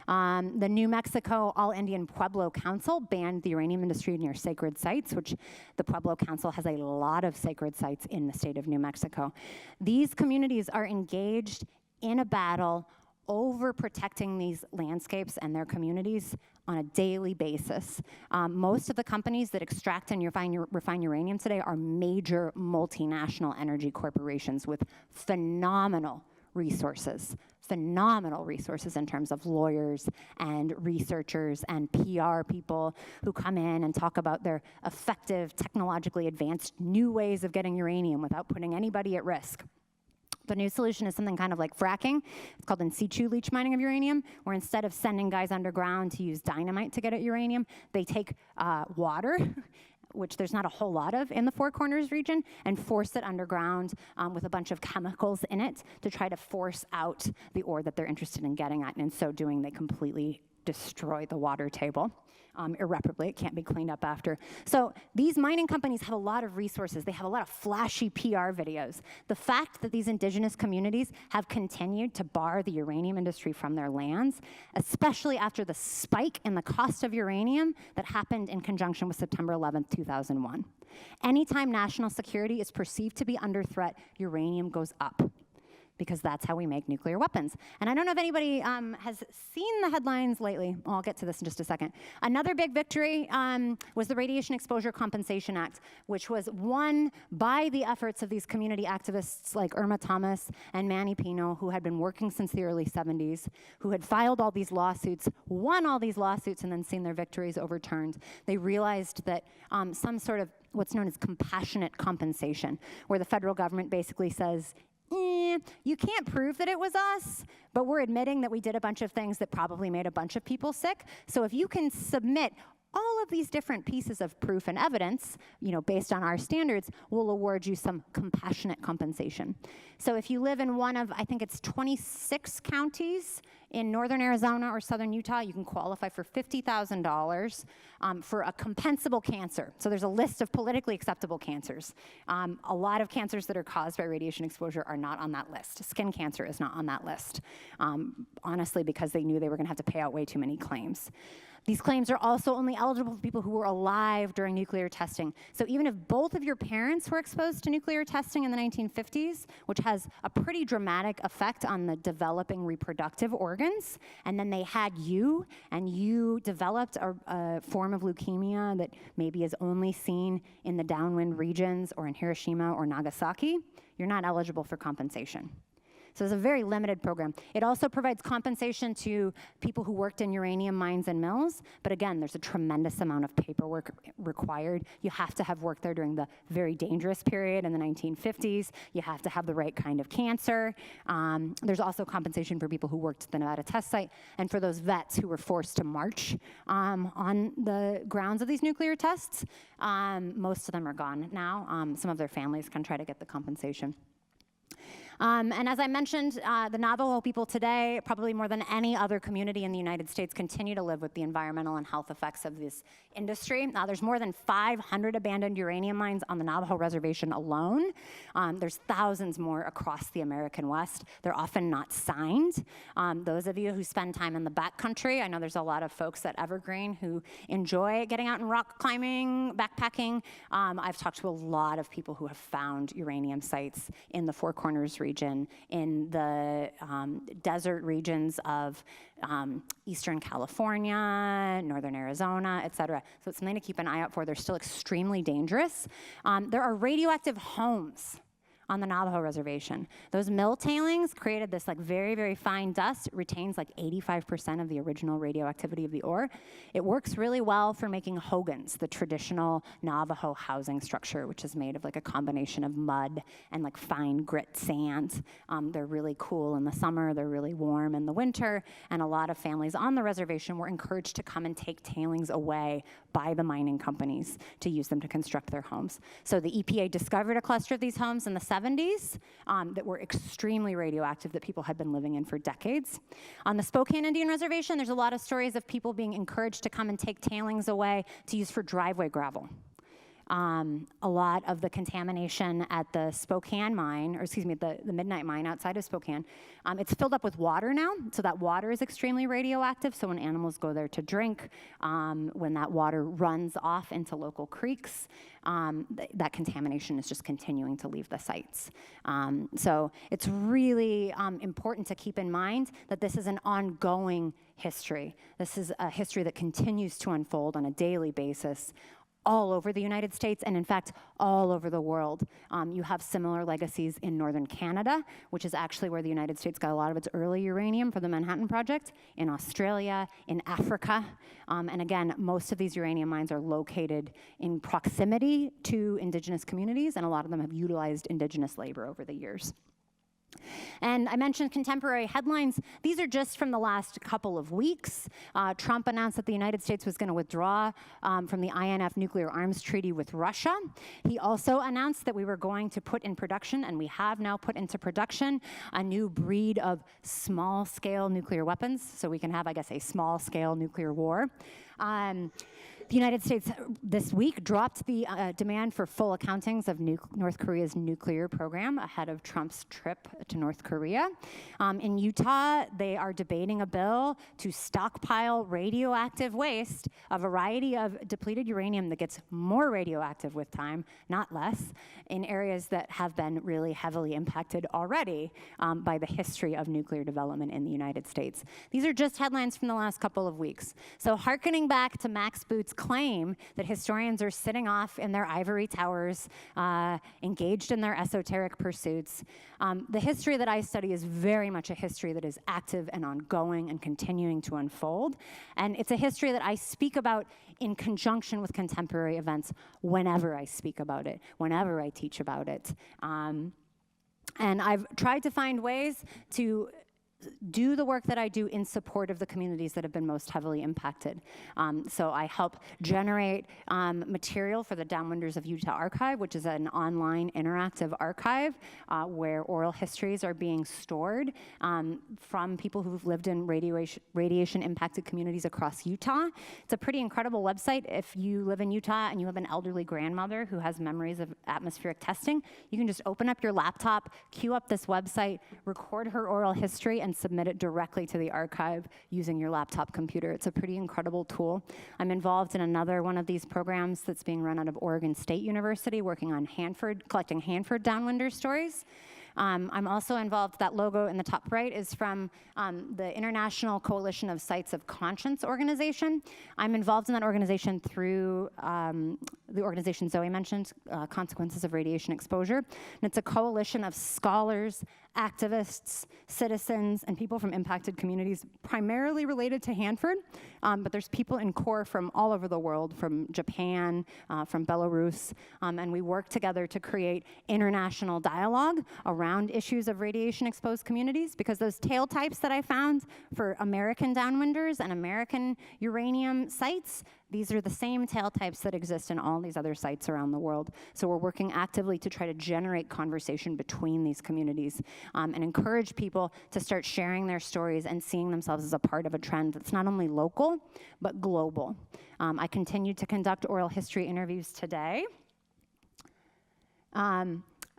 The New Mexico All-Indian Pueblo Council banned the uranium industry near sacred sites, which the Pueblo Council has a lot of sacred sites in the state of New Mexico. These communities are engaged in a battle over protecting these landscapes and their communities on a daily basis. Most of the companies that extract and refine uranium today are major multinational energy corporations with phenomenal resources in terms of lawyers and researchers and PR people who come in and talk about their effective, technologically advanced new ways of getting uranium without putting anybody at risk. The new solution is something kind of like fracking. It's called in situ leach mining of uranium, where instead of sending guys underground to use dynamite to get at uranium, they take water, which there's not a whole lot of in the Four Corners region, and force it underground with a bunch of chemicals in it to try to force out the ore that they're interested in getting at. And in so doing, they completely destroy the water table. Irreparably, it can't be cleaned up after. So these mining companies have a lot of resources. They have a lot of flashy PR videos. The fact that these indigenous communities have continued to bar the uranium industry from their lands, especially after the spike in the cost of uranium that happened in conjunction with September 11th, 2001. Anytime national security is perceived to be under threat, uranium goes up, because that's how we make nuclear weapons. And I don't know if anybody has seen the headlines lately. I'll get to this in just a second. Another big victory was the Radiation Exposure Compensation Act, which was won by the efforts of these community activists like Irma Thomas and Manny Pino, who had been working since the early 70s, who had filed all these lawsuits, won all these lawsuits, and then seen their victories overturned. They realized that some sort of what's known as compassionate compensation, where the federal government basically says, you can't prove that it was us, but we're admitting that we did a bunch of things that probably made a bunch of people sick. So if you can submit all of these different pieces of proof and evidence, based on our standards, will award you some compassionate compensation. So if you live in one of, I think it's 26 counties in northern Arizona or southern Utah, you can qualify for $50,000 for a compensable cancer. So there's a list of politically acceptable cancers. A lot of cancers that are caused by radiation exposure are not on that list. Skin cancer is not on that list, honestly, because they knew they were going to have to pay out way too many claims. These claims are also only eligible for people who were alive during nuclear testing. So even if both of your parents were exposed to nuclear testing in the 1950s, which has a pretty dramatic effect on the developing reproductive organs, and then they had you, and you developed a form of leukemia that maybe is only seen in the downwind regions or in Hiroshima or Nagasaki, you're not eligible for compensation. So it's a very limited program. It also provides compensation to people who worked in uranium mines and mills, but again, there's a tremendous amount of paperwork required. You have to have worked there during the very dangerous period in the 1950s. You have to have the right kind of cancer. There's also compensation for people who worked at the Nevada test site, and for those vets who were forced to march on the grounds of these nuclear tests. Most of them are gone now. Some of their families can try to get the compensation. And as I mentioned, the Navajo people today, probably more than any other community in the United States, continue to live with the environmental and health effects of this industry. There's more than 500 abandoned uranium mines on the Navajo reservation alone. There's thousands more across the American West. They're often not signed. Those of you who spend time in the backcountry, I know there's a lot of folks at Evergreen who enjoy getting out and rock climbing, backpacking. I've talked to a lot of people who have found uranium sites in the Four Corners region, in the desert regions of Eastern California, Northern Arizona, et cetera. So it's something to keep an eye out for. They're still extremely dangerous. There are radioactive homes on the Navajo reservation. Those mill tailings created this very, very fine dust. It retains 85% of the original radioactivity of the ore. It works really well for making hogans, the traditional Navajo housing structure, which is made of a combination of mud and fine grit sand. They're really cool in the summer, they're really warm in the winter, and a lot of families on the reservation were encouraged to come and take tailings away by the mining companies to use them to construct their homes. So the EPA discovered a cluster of these homes in the 70s that were extremely radioactive, that people had been living in for decades. On the Spokane Indian Reservation, there's a lot of stories of people being encouraged to come and take tailings away to use for driveway gravel. A lot of the contamination at the Spokane mine, or excuse me, the Midnight mine outside of Spokane, it's filled up with water now, so that water is extremely radioactive. So when animals go there to drink, when that water runs off into local creeks, that contamination is just continuing to leave the sites. So it's really important to keep in mind that this is an ongoing history. This is a history that continues to unfold on a daily basis all over the United States, and in fact, all over the world. You have similar legacies in northern Canada, which is actually where the United States got a lot of its early uranium for the Manhattan Project, in Australia, in Africa. And again, most of these uranium mines are located in proximity to indigenous communities, and a lot of them have utilized indigenous labor over the years. And I mentioned contemporary headlines. These are just from the last couple of weeks. Trump announced that the United States was going to withdraw from the INF nuclear arms treaty with Russia. He also announced that we were going to put in production, and we have now put into production, a new breed of small-scale nuclear weapons, so we can have, I guess, a small-scale nuclear war. The United States this week dropped the demand for full accountings of North Korea's nuclear program ahead of Trump's trip to North Korea. In Utah, they are debating a bill to stockpile radioactive waste, a variety of depleted uranium that gets more radioactive with time, not less, in areas that have been really heavily impacted already by the history of nuclear development in the United States. These are just headlines from the last couple of weeks. So hearkening back to Max Boot's claim that historians are sitting off in their ivory towers, engaged in their esoteric pursuits. The history that I study is very much a history that is active and ongoing and continuing to unfold. And it's a history that I speak about in conjunction with contemporary events whenever I speak about it, whenever I teach about it. And I've tried to find ways to do the work that I do in support of the communities that have been most heavily impacted. So I help generate material for the Downwinders of Utah Archive, which is an online interactive archive where oral histories are being stored from people who've lived in radiation impacted communities across Utah. It's a pretty incredible website. If you live in Utah and you have an elderly grandmother who has memories of atmospheric testing, you can just open up your laptop, queue up this website, record her oral history, and submit it directly to the archive using your laptop computer. It's a pretty incredible tool. I'm involved in another one of these programs that's being run out of Oregon State University, working on collecting Hanford Downwinder stories. I'm also involved, that logo in the top right is from the International Coalition of Sites of Conscience organization. I'm involved in that organization through the organization Zoe mentioned, Consequences of Radiation Exposure. And it's a coalition of scholars, activists, citizens, and people from impacted communities, primarily related to Hanford, but there's people in core from all over the world, from Japan, from Belarus, and we work together to create international dialogue around issues of radiation-exposed communities, because those tail types that I found for American downwinders and American uranium sites, these are the same tail types that exist in all these other sites around the world. So we're working actively to try to generate conversation between these communities and encourage people to start sharing their stories and seeing themselves as a part of a trend that's not only local, but global. I continue to conduct oral history interviews today.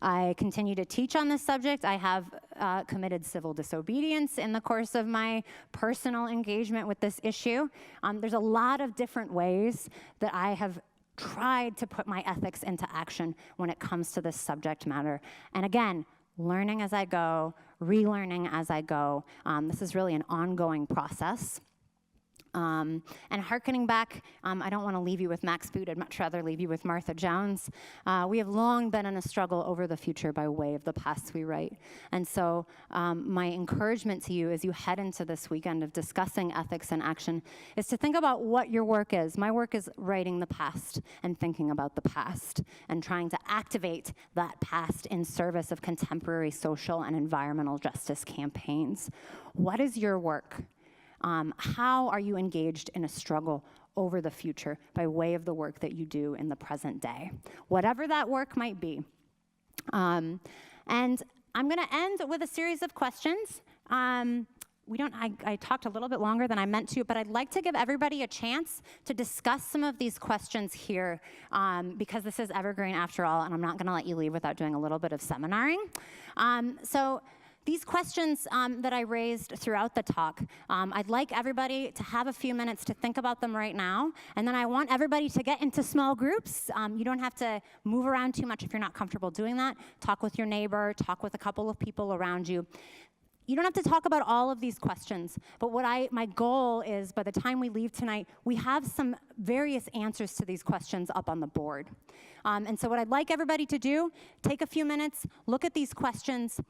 I continue to teach on this subject. I have committed civil disobedience in the course of my personal engagement with this issue. There's a lot of different ways that I have tried to put my ethics into action when it comes to this subject matter. And again, learning as I go, relearning as I go. This is really an ongoing process. And hearkening back, I don't want to leave you with Max Boot. I'd much rather leave you with Martha Jones. We have long been in a struggle over the future by way of the past we write. And so my encouragement to you as you head into this weekend of discussing ethics and action is to think about what your work is. My work is writing the past and thinking about the past and trying to activate that past in service of contemporary social and environmental justice campaigns. What is your work? How are you engaged in a struggle over the future by way of the work that you do in the present day? Whatever that work might be. And I'm going to end with a series of questions. I talked a little bit longer than I meant to, but I'd like to give everybody a chance to discuss some of these questions here because this is Evergreen after all, and I'm not going to let you leave without doing a little bit of seminaring. So these questions that I raised throughout the talk, I'd like everybody to have a few minutes to think about them right now, and then I want everybody to get into small groups. You don't have to move around too much if you're not comfortable doing that. Talk with your neighbor, talk with a couple of people around you. You don't have to talk about all of these questions, but my goal is by the time we leave tonight, we have some various answers to these questions up on the board. And so what I'd like everybody to do, take a few minutes, look at these questions,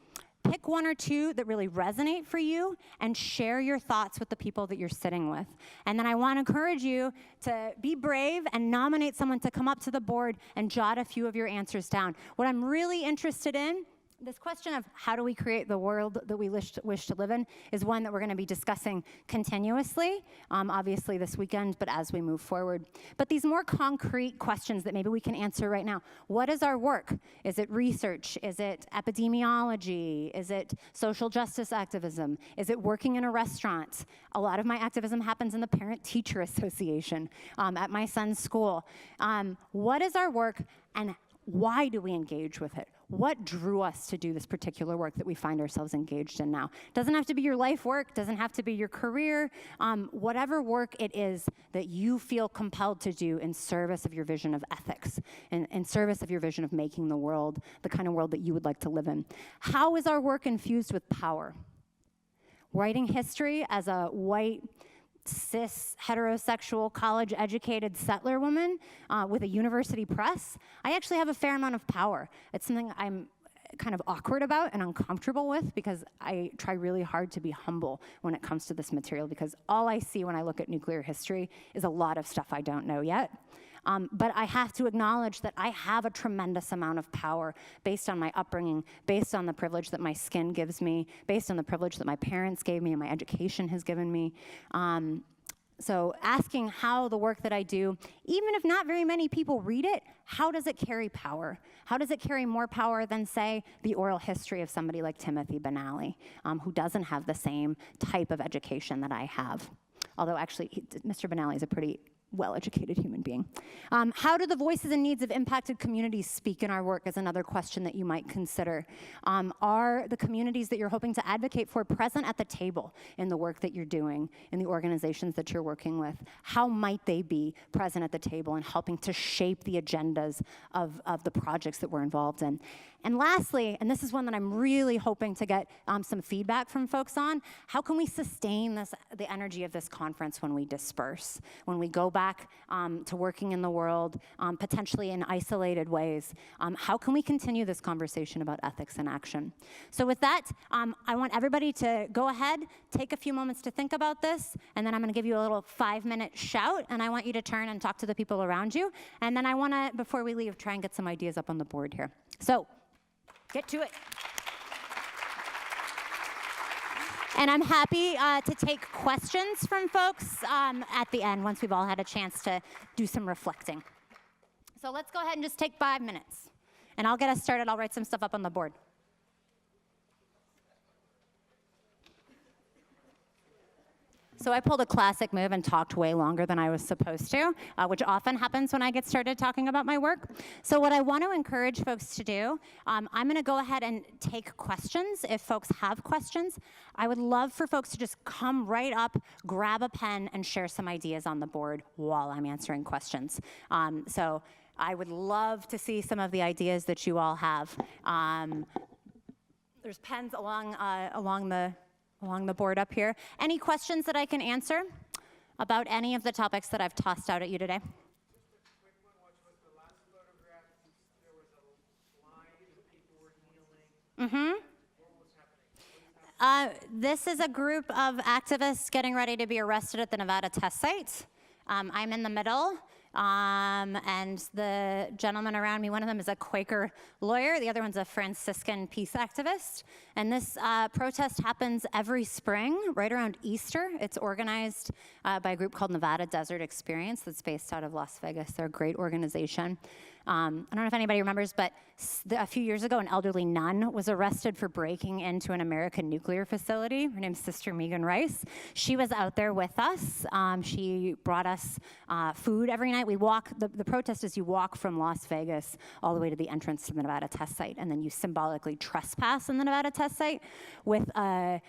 pick one or two that really resonate for you and share your thoughts with the people that you're sitting with. And then I want to encourage you to be brave and nominate someone to come up to the board and jot a few of your answers down. What I'm really interested in, this question of how do we create the world that we wish to live in, is one that we're going to be discussing continuously, obviously this weekend, but as we move forward. But these more concrete questions that maybe we can answer right now. What is our work? Is it research? Is it epidemiology? Is it social justice activism? Is it working in a restaurant? A lot of my activism happens in the Parent-Teacher Association at my son's school. What is our work, and why do we engage with it? What drew us to do this particular work that we find ourselves engaged in now? Doesn't have to be your life work, doesn't have to be your career, whatever work it is that you feel compelled to do in service of your vision of ethics, in service of your vision of making the world the kind of world that you would like to live in. How is our work infused with power? Writing history as a white, cis, heterosexual, college-educated settler woman with a university press, I actually have a fair amount of power. It's something I'm kind of awkward about and uncomfortable with because I try really hard to be humble when it comes to this material because all I see when I look at nuclear history is a lot of stuff I don't know yet. But I have to acknowledge that I have a tremendous amount of power based on my upbringing, based on the privilege that my skin gives me, based on the privilege that my parents gave me and my education has given me. So asking how the work that I do, even if not very many people read it, how does it carry power? How does it carry more power than, say, the oral history of somebody like Timothy Benally, who doesn't have the same type of education that I have? Although actually, Mr. Benally is a pretty well-educated human being. How do the voices and needs of impacted communities speak in our work is another question that you might consider. Are the communities that you're hoping to advocate for present at the table in the work that you're doing, in the organizations that you're working with? How might they be present at the table and helping to shape the agendas of the projects that we're involved in? And lastly, and this is one that I'm really hoping to get some feedback from folks on, how can we sustain the energy of this conference when we disperse, when we go back to working in the world, potentially in isolated ways? How can we continue this conversation about ethics and action? So with that, I want everybody to go ahead, take a few moments to think about this, and then I'm going to give you a little 5-minute shout, and I want you to turn and talk to the people around you. And then I want to, before we leave, try and get some ideas up on the board here. So get to it. And I'm happy to take questions from folks at the end once we've all had a chance to do some reflecting. So let's go ahead and just take 5 minutes. And I'll get us started. I'll write some stuff up on the board. So I pulled a classic move and talked way longer than I was supposed to, which often happens when I get started talking about my work. So what I want to encourage folks to do, I'm going to go ahead and take questions if folks have questions. I would love for folks to just come right up, grab a pen, and share some ideas on the board while I'm answering questions. So I would love to see some of the ideas that you all have. There's pens along the board up here. Any questions that I can answer about any of the topics that I've tossed out at you today? Just a quick one, which was the last photograph, there was a line and people were kneeling. What was happening? This is a group of activists getting ready to be arrested at the Nevada test site. I'm in the middle. And the gentleman around me, one of them is a Quaker lawyer, the other one's a Franciscan peace activist. And this protest happens every spring, right around Easter. It's organized by a group called Nevada Desert Experience that's based out of Las Vegas. They're a great organization. I don't know if anybody remembers, but a few years ago, an elderly nun was arrested for breaking into an American nuclear facility. Her name's Sister Megan Rice. She was out there with us. She brought us food every night. We walk, the protest is you walk from Las Vegas all the way to the entrance to the Nevada test site, and then you symbolically trespass in the Nevada test site with a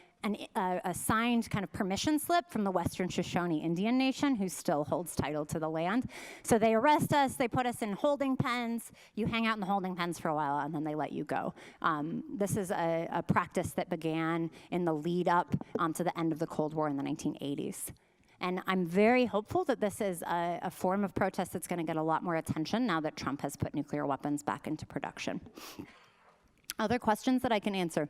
signed kind of permission slip from the Western Shoshone Indian Nation, who still holds title to the land. So they arrest us, they put us in holding pens, you hang out in the holding pens for a while, and then they let you go. This is a practice that began in the lead up to the end of the Cold War in the 1980s. And I'm very hopeful that this is a form of protest that's going to get a lot more attention now that Trump has put nuclear weapons back into production. Other questions that I can answer?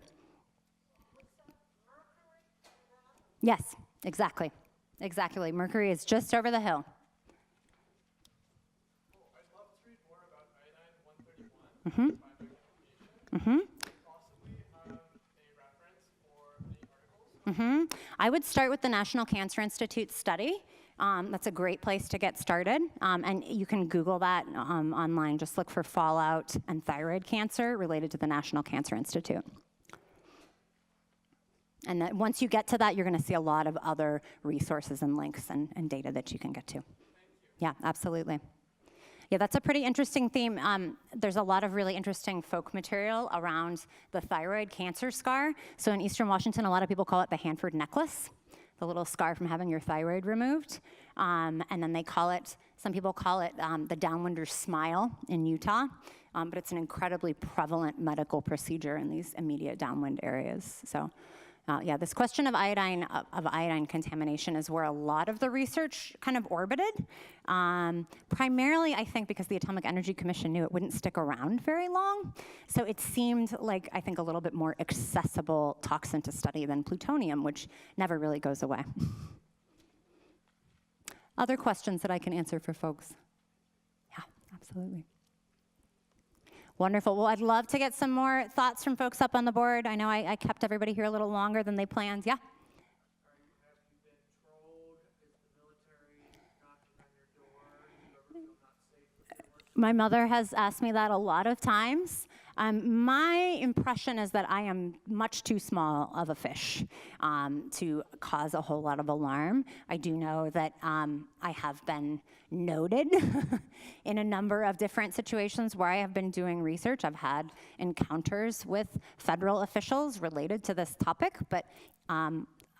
Yes, exactly. Exactly. Mercury is just over the hill. I'd love to read more about Iodine 131. Possibly a reference for the articles. I would start with the National Cancer Institute study. That's a great place to get started. And you can Google that online. Just look for fallout and thyroid cancer related to the National Cancer Institute. And that once you get to that, you're going to see a lot of other resources and links and data that you can get to. Yeah, absolutely. Yeah, that's a pretty interesting theme. There's a lot of really interesting folk material around the thyroid cancer scar. So in Eastern Washington, a lot of people call it the Hanford necklace, the little scar from having your thyroid removed. And then they call it, some people call it the downwinder smile in Utah. But it's an incredibly prevalent medical procedure in these immediate downwind areas. So. Yeah, this question of iodine contamination is where a lot of the research kind of orbited. Primarily, I think, because the Atomic Energy Commission knew it wouldn't stick around very long. So it seemed like, I think, a little bit more accessible toxin to study than plutonium, which never really goes away. Other questions that I can answer for folks? Absolutely. Wonderful. Well, I'd love to get some more thoughts from folks up on the board. I know I kept everybody here a little longer than they planned. Yeah? Have you been trolled? Is the military knocking on your door? Do you ever feel not safe with your work? My mother has asked me that a lot of times. My impression is that I am much too small of a fish to cause a whole lot of alarm. I do know that I have been noted in a number of different situations where I have been doing research. I've had encounters with federal officials related to this topic, but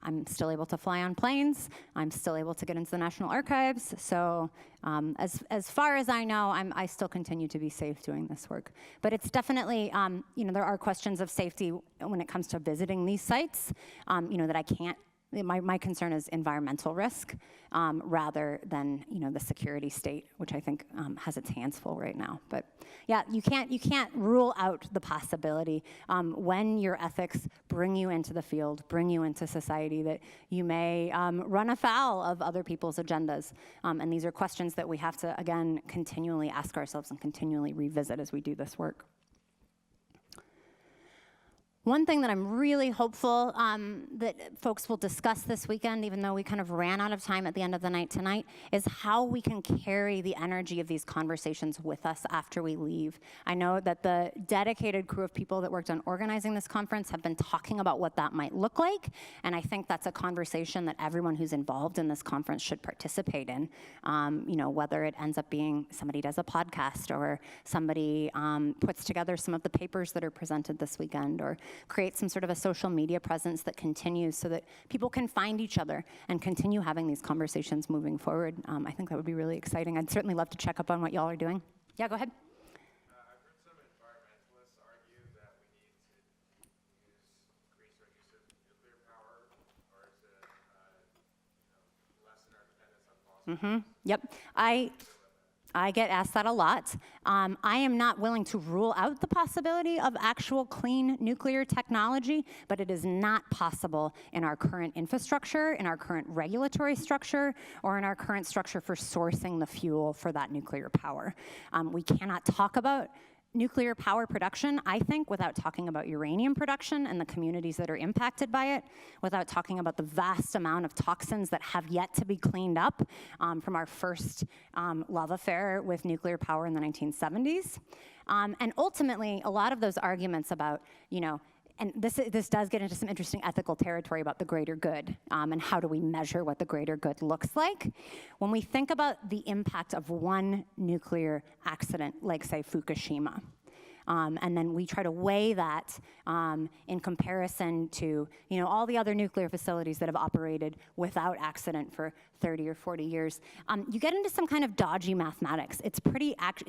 I'm still able to fly on planes. I'm still able to get into the National Archives. So as far as I know, I still continue to be safe doing this work. But it's definitely, there are questions of safety when it comes to visiting these sites, that I can't. My concern is environmental risk rather than the security state, which I think has its hands full right now. But yeah, you can't rule out the possibility when your ethics bring you into the field, bring you into society, that you may run afoul of other people's agendas. And these are questions that we have to, again, continually ask ourselves and continually revisit as we do this work. One thing that I'm really hopeful that folks will discuss this weekend, even though we kind of ran out of time at the end of the night tonight, is how we can carry the energy of these conversations with us after we leave. I know that the dedicated crew of people that worked on organizing this conference have been talking about what that might look like, and I think that's a conversation that everyone who's involved in this conference should participate in. Whether it ends up being somebody does a podcast or somebody puts together some of the papers that are presented this weekend, or create some sort of a social media presence that continues so that people can find each other and continue having these conversations moving forward. I think that would be really exciting. I'd certainly love to check up on what y'all are doing. Yeah, go ahead. I've heard some environmentalists argue that we need to increase our use of nuclear power, or is it, lessen our dependence on fossil fuels? Yep. I get asked that a lot. I am not willing to rule out the possibility of actual clean nuclear technology, but it is not possible in our current infrastructure, in our current regulatory structure, or in our current structure for sourcing the fuel for that nuclear power. We cannot talk about nuclear power production, I think, without talking about uranium production and the communities that are impacted by it, without talking about the vast amount of toxins that have yet to be cleaned up from our first love affair with nuclear power in the 1970s. And ultimately, a lot of those arguments about, and this does get into some interesting ethical territory about the greater good and how do we measure what the greater good looks like. When we think about the impact of one nuclear accident, like say Fukushima, and then we try to weigh that in comparison to all the other nuclear facilities that have operated without accident for 30 or 40 years, you get into some kind of dodgy mathematics. It's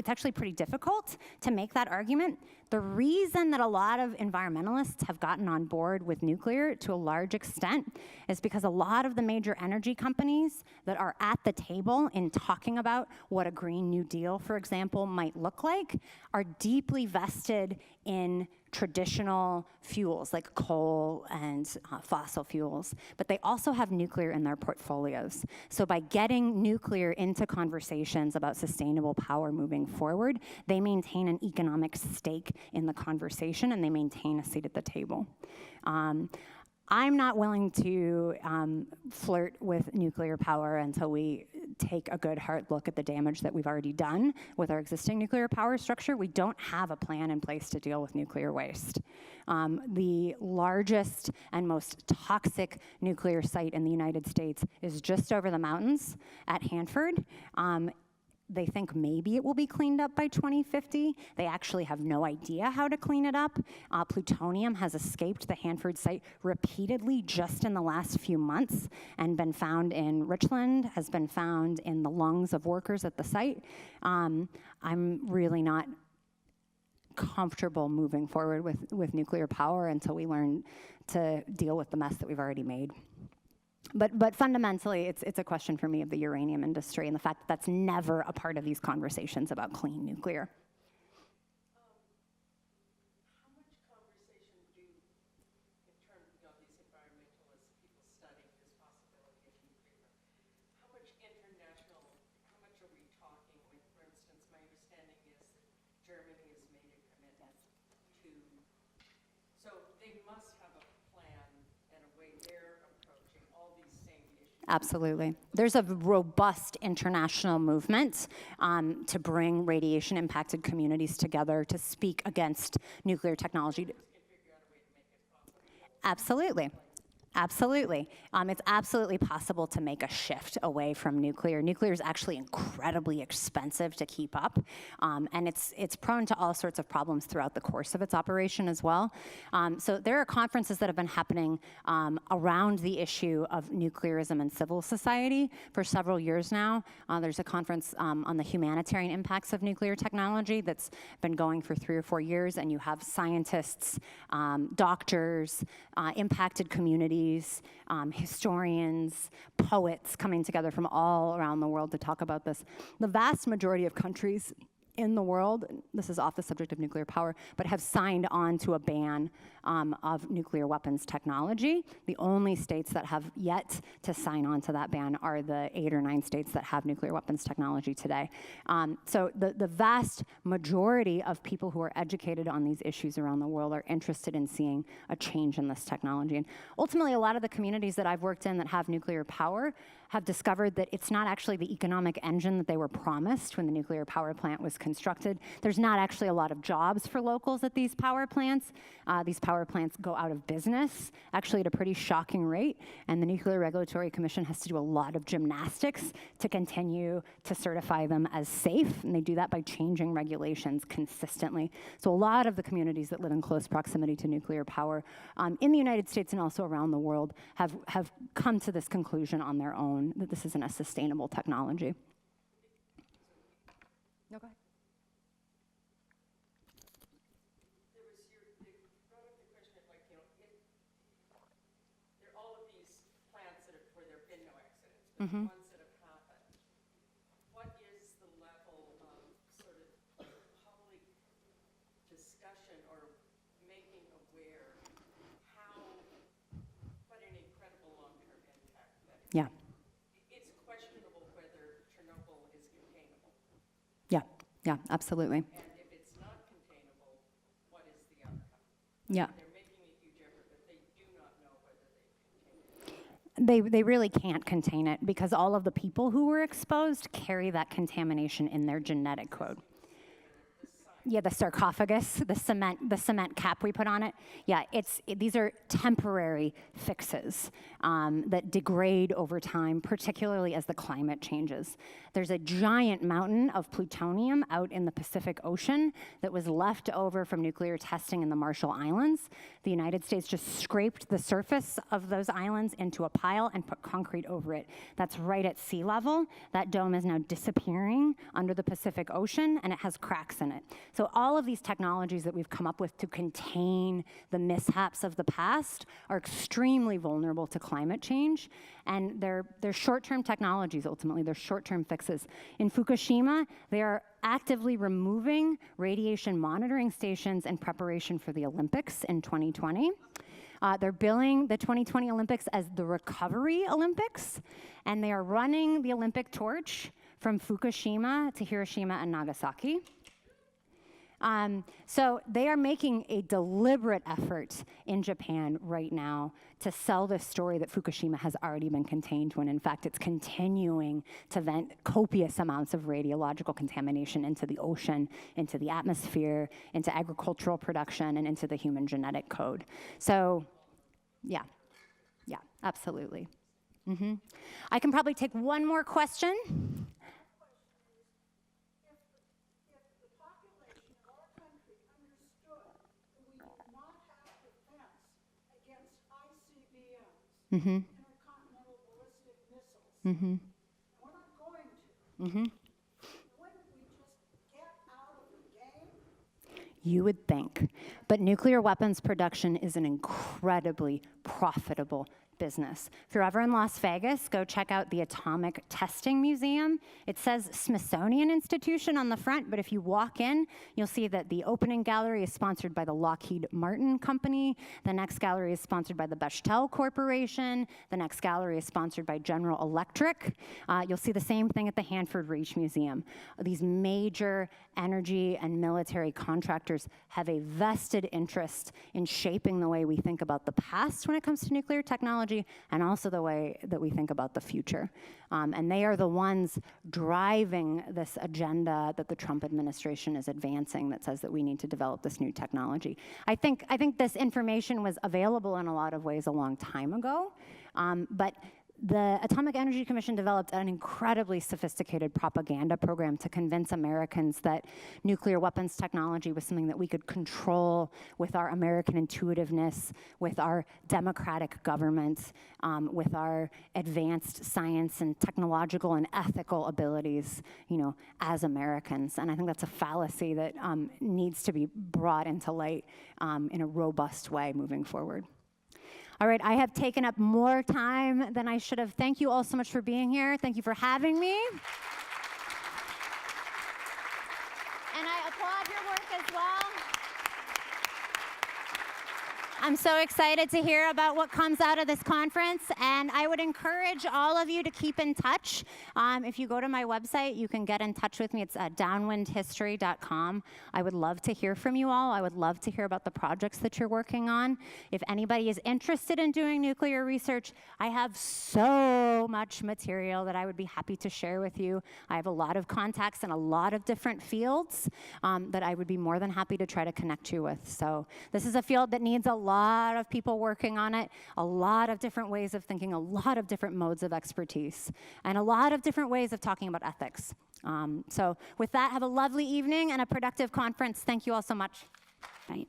actually pretty difficult to make that argument. The reason that a lot of environmentalists have gotten on board with nuclear to a large extent is because a lot of the major energy companies that are at the table in talking about what a Green New Deal, for example, might look like, are deeply vested in traditional fuels like coal and fossil fuels, but they also have nuclear in their portfolios. So by getting nuclear into conversations about sustainable power moving forward, they maintain an economic stake in the conversation and they maintain a seat at the table. I'm not willing to flirt with nuclear power until we take a good hard look at the damage that we've already done with our existing nuclear power structure. We don't have a plan in place to deal with nuclear waste. The largest and most toxic nuclear site in the United States is just over the mountains at Hanford. They think maybe it will be cleaned up by 2050. They actually have no idea how to clean it up. Plutonium has escaped the Hanford site repeatedly just in the last few months and been found in Richland, has been found in the lungs of workers at the site. I'm really not comfortable moving forward with nuclear power until we learn to deal with the mess that we've already made. But fundamentally, it's a question for me of the uranium industry and the fact that that's never a part of these conversations about clean nuclear. How much conversation do, in terms of these environmentalists, people studying this possibility of nuclear, how much are we talking with, for instance, my understanding they must have a plan and a way they're approaching all these same issues. Absolutely. There's a robust international movement to bring radiation-impacted communities together to speak against nuclear technology. Absolutely. Absolutely. It's absolutely possible to make a shift away from nuclear. Nuclear is actually incredibly expensive to keep up, and it's prone to all sorts of problems throughout the course of its operation as well. So there are conferences that have been happening around the issue of nuclearism and civil society for several years now. There's a conference on the humanitarian impacts of nuclear technology that's been going for 3 or 4 years, and you have scientists, doctors, impacted communities, historians, poets coming together from all around the world to talk about this. The vast majority of countries in the world, this is off the subject of nuclear power, but have signed on to a ban of nuclear weapons technology. The only states that have yet to sign on to that ban are the 8 or 9 states that have nuclear weapons technology today. So the vast majority of people who are educated on these issues around the world are interested in seeing a change in this technology. And ultimately, a lot of the communities that I've worked in that have nuclear power have discovered that it's not actually the economic engine that they were promised when the nuclear power plant was constructed. There's not actually a lot of jobs for locals at these power plants. These power plants go out of business, actually at a pretty shocking rate, and the Nuclear Regulatory Commission has to do a lot of gymnastics to continue to certify them as safe, and they do that by changing regulations consistently. So a lot of the communities that live in close proximity to nuclear power in the United States and also around the world have come to this conclusion on their own, that this isn't a sustainable technology. No, go ahead. They brought up the question of, like, you know, there are all of these plants where there have been no accidents, but the ones that have happened, what is the level of sort of public discussion or making aware what an incredible long-term impact that is? Yeah. It's questionable whether Chernobyl is containable. Yeah, absolutely. And if it's not containable, what is the outcome? Yeah. They're making a huge effort, but they do not know whether they've contained it. They really can't contain it because all of the people who were exposed carry that contamination in their genetic code. Yeah, the sarcophagus, the cement cap we put on it. Yeah, these are temporary fixes that degrade over time, particularly as the climate changes. There's a giant mountain of plutonium out in the Pacific Ocean that was left over from nuclear testing in the Marshall Islands. The United States just scraped the surface of those islands into a pile and put concrete over it. That's right at sea level. That dome is now disappearing under the Pacific Ocean, and it has cracks in it. So all of these technologies that we've come up with to contain the mishaps of the past are extremely vulnerable to climate change, and they're short-term technologies ultimately. They're short-term fixes. In Fukushima, they are actively removing radiation monitoring stations in preparation for the Olympics in 2020. They're billing the 2020 Olympics as the Recovery Olympics, and they are running the Olympic torch from Fukushima to Hiroshima and Nagasaki. So they are making a deliberate effort in Japan right now to sell this story that Fukushima has already been contained, when in fact it's continuing to vent copious amounts of radiological contamination into the ocean, into the atmosphere, into agricultural production, and into the human genetic code. So, yeah, absolutely. I can probably take one more question. Intercontinental ballistic missiles. We're not going to. Wouldn't we just get out of the game? You would think. But nuclear weapons production is an incredibly profitable business. If you're ever in Las Vegas, go check out the Atomic Testing Museum. It says Smithsonian Institution on the front, but if you walk in, you'll see that the opening gallery is sponsored by the Lockheed Martin Company. The next gallery is sponsored by the Bechtel Corporation. The next gallery is sponsored by General Electric. You'll see the same thing at the Hanford Reach Museum. These major energy and military contractors have a vested interest in shaping the way we think about the past when it comes to nuclear technology, and also the way that we think about the future. And they are the ones driving this agenda that the Trump administration is advancing that says that we need to develop this new technology. I think this information was available in a lot of ways a long time ago, but the Atomic Energy Commission developed an incredibly sophisticated propaganda program to convince Americans that nuclear weapons technology was something that we could control with our American intuitiveness, with our democratic government, with our advanced science and technological and ethical abilities, as Americans. And I think that's a fallacy that needs to be brought into light in a robust way moving forward. All right, I have taken up more time than I should have. Thank you all so much for being here. Thank you for having me. And I applaud your work as well. I'm so excited to hear about what comes out of this conference, and I would encourage all of you to keep in touch. If you go to my website, you can get in touch with me. It's downwindhistory.com. I would love to hear from you all. I would love to hear about the projects that you're working on. If anybody is interested in doing nuclear research, I have so much material that I would be happy to share with you. I have a lot of contacts in a lot of different fields that I would be more than happy to try to connect you with. So this is a field that needs a lot of people working on it, a lot of different ways of thinking, a lot of different modes of expertise, and a lot of different ways of talking about ethics. So with that, have a lovely evening and a productive conference. Thank you all so much. Right.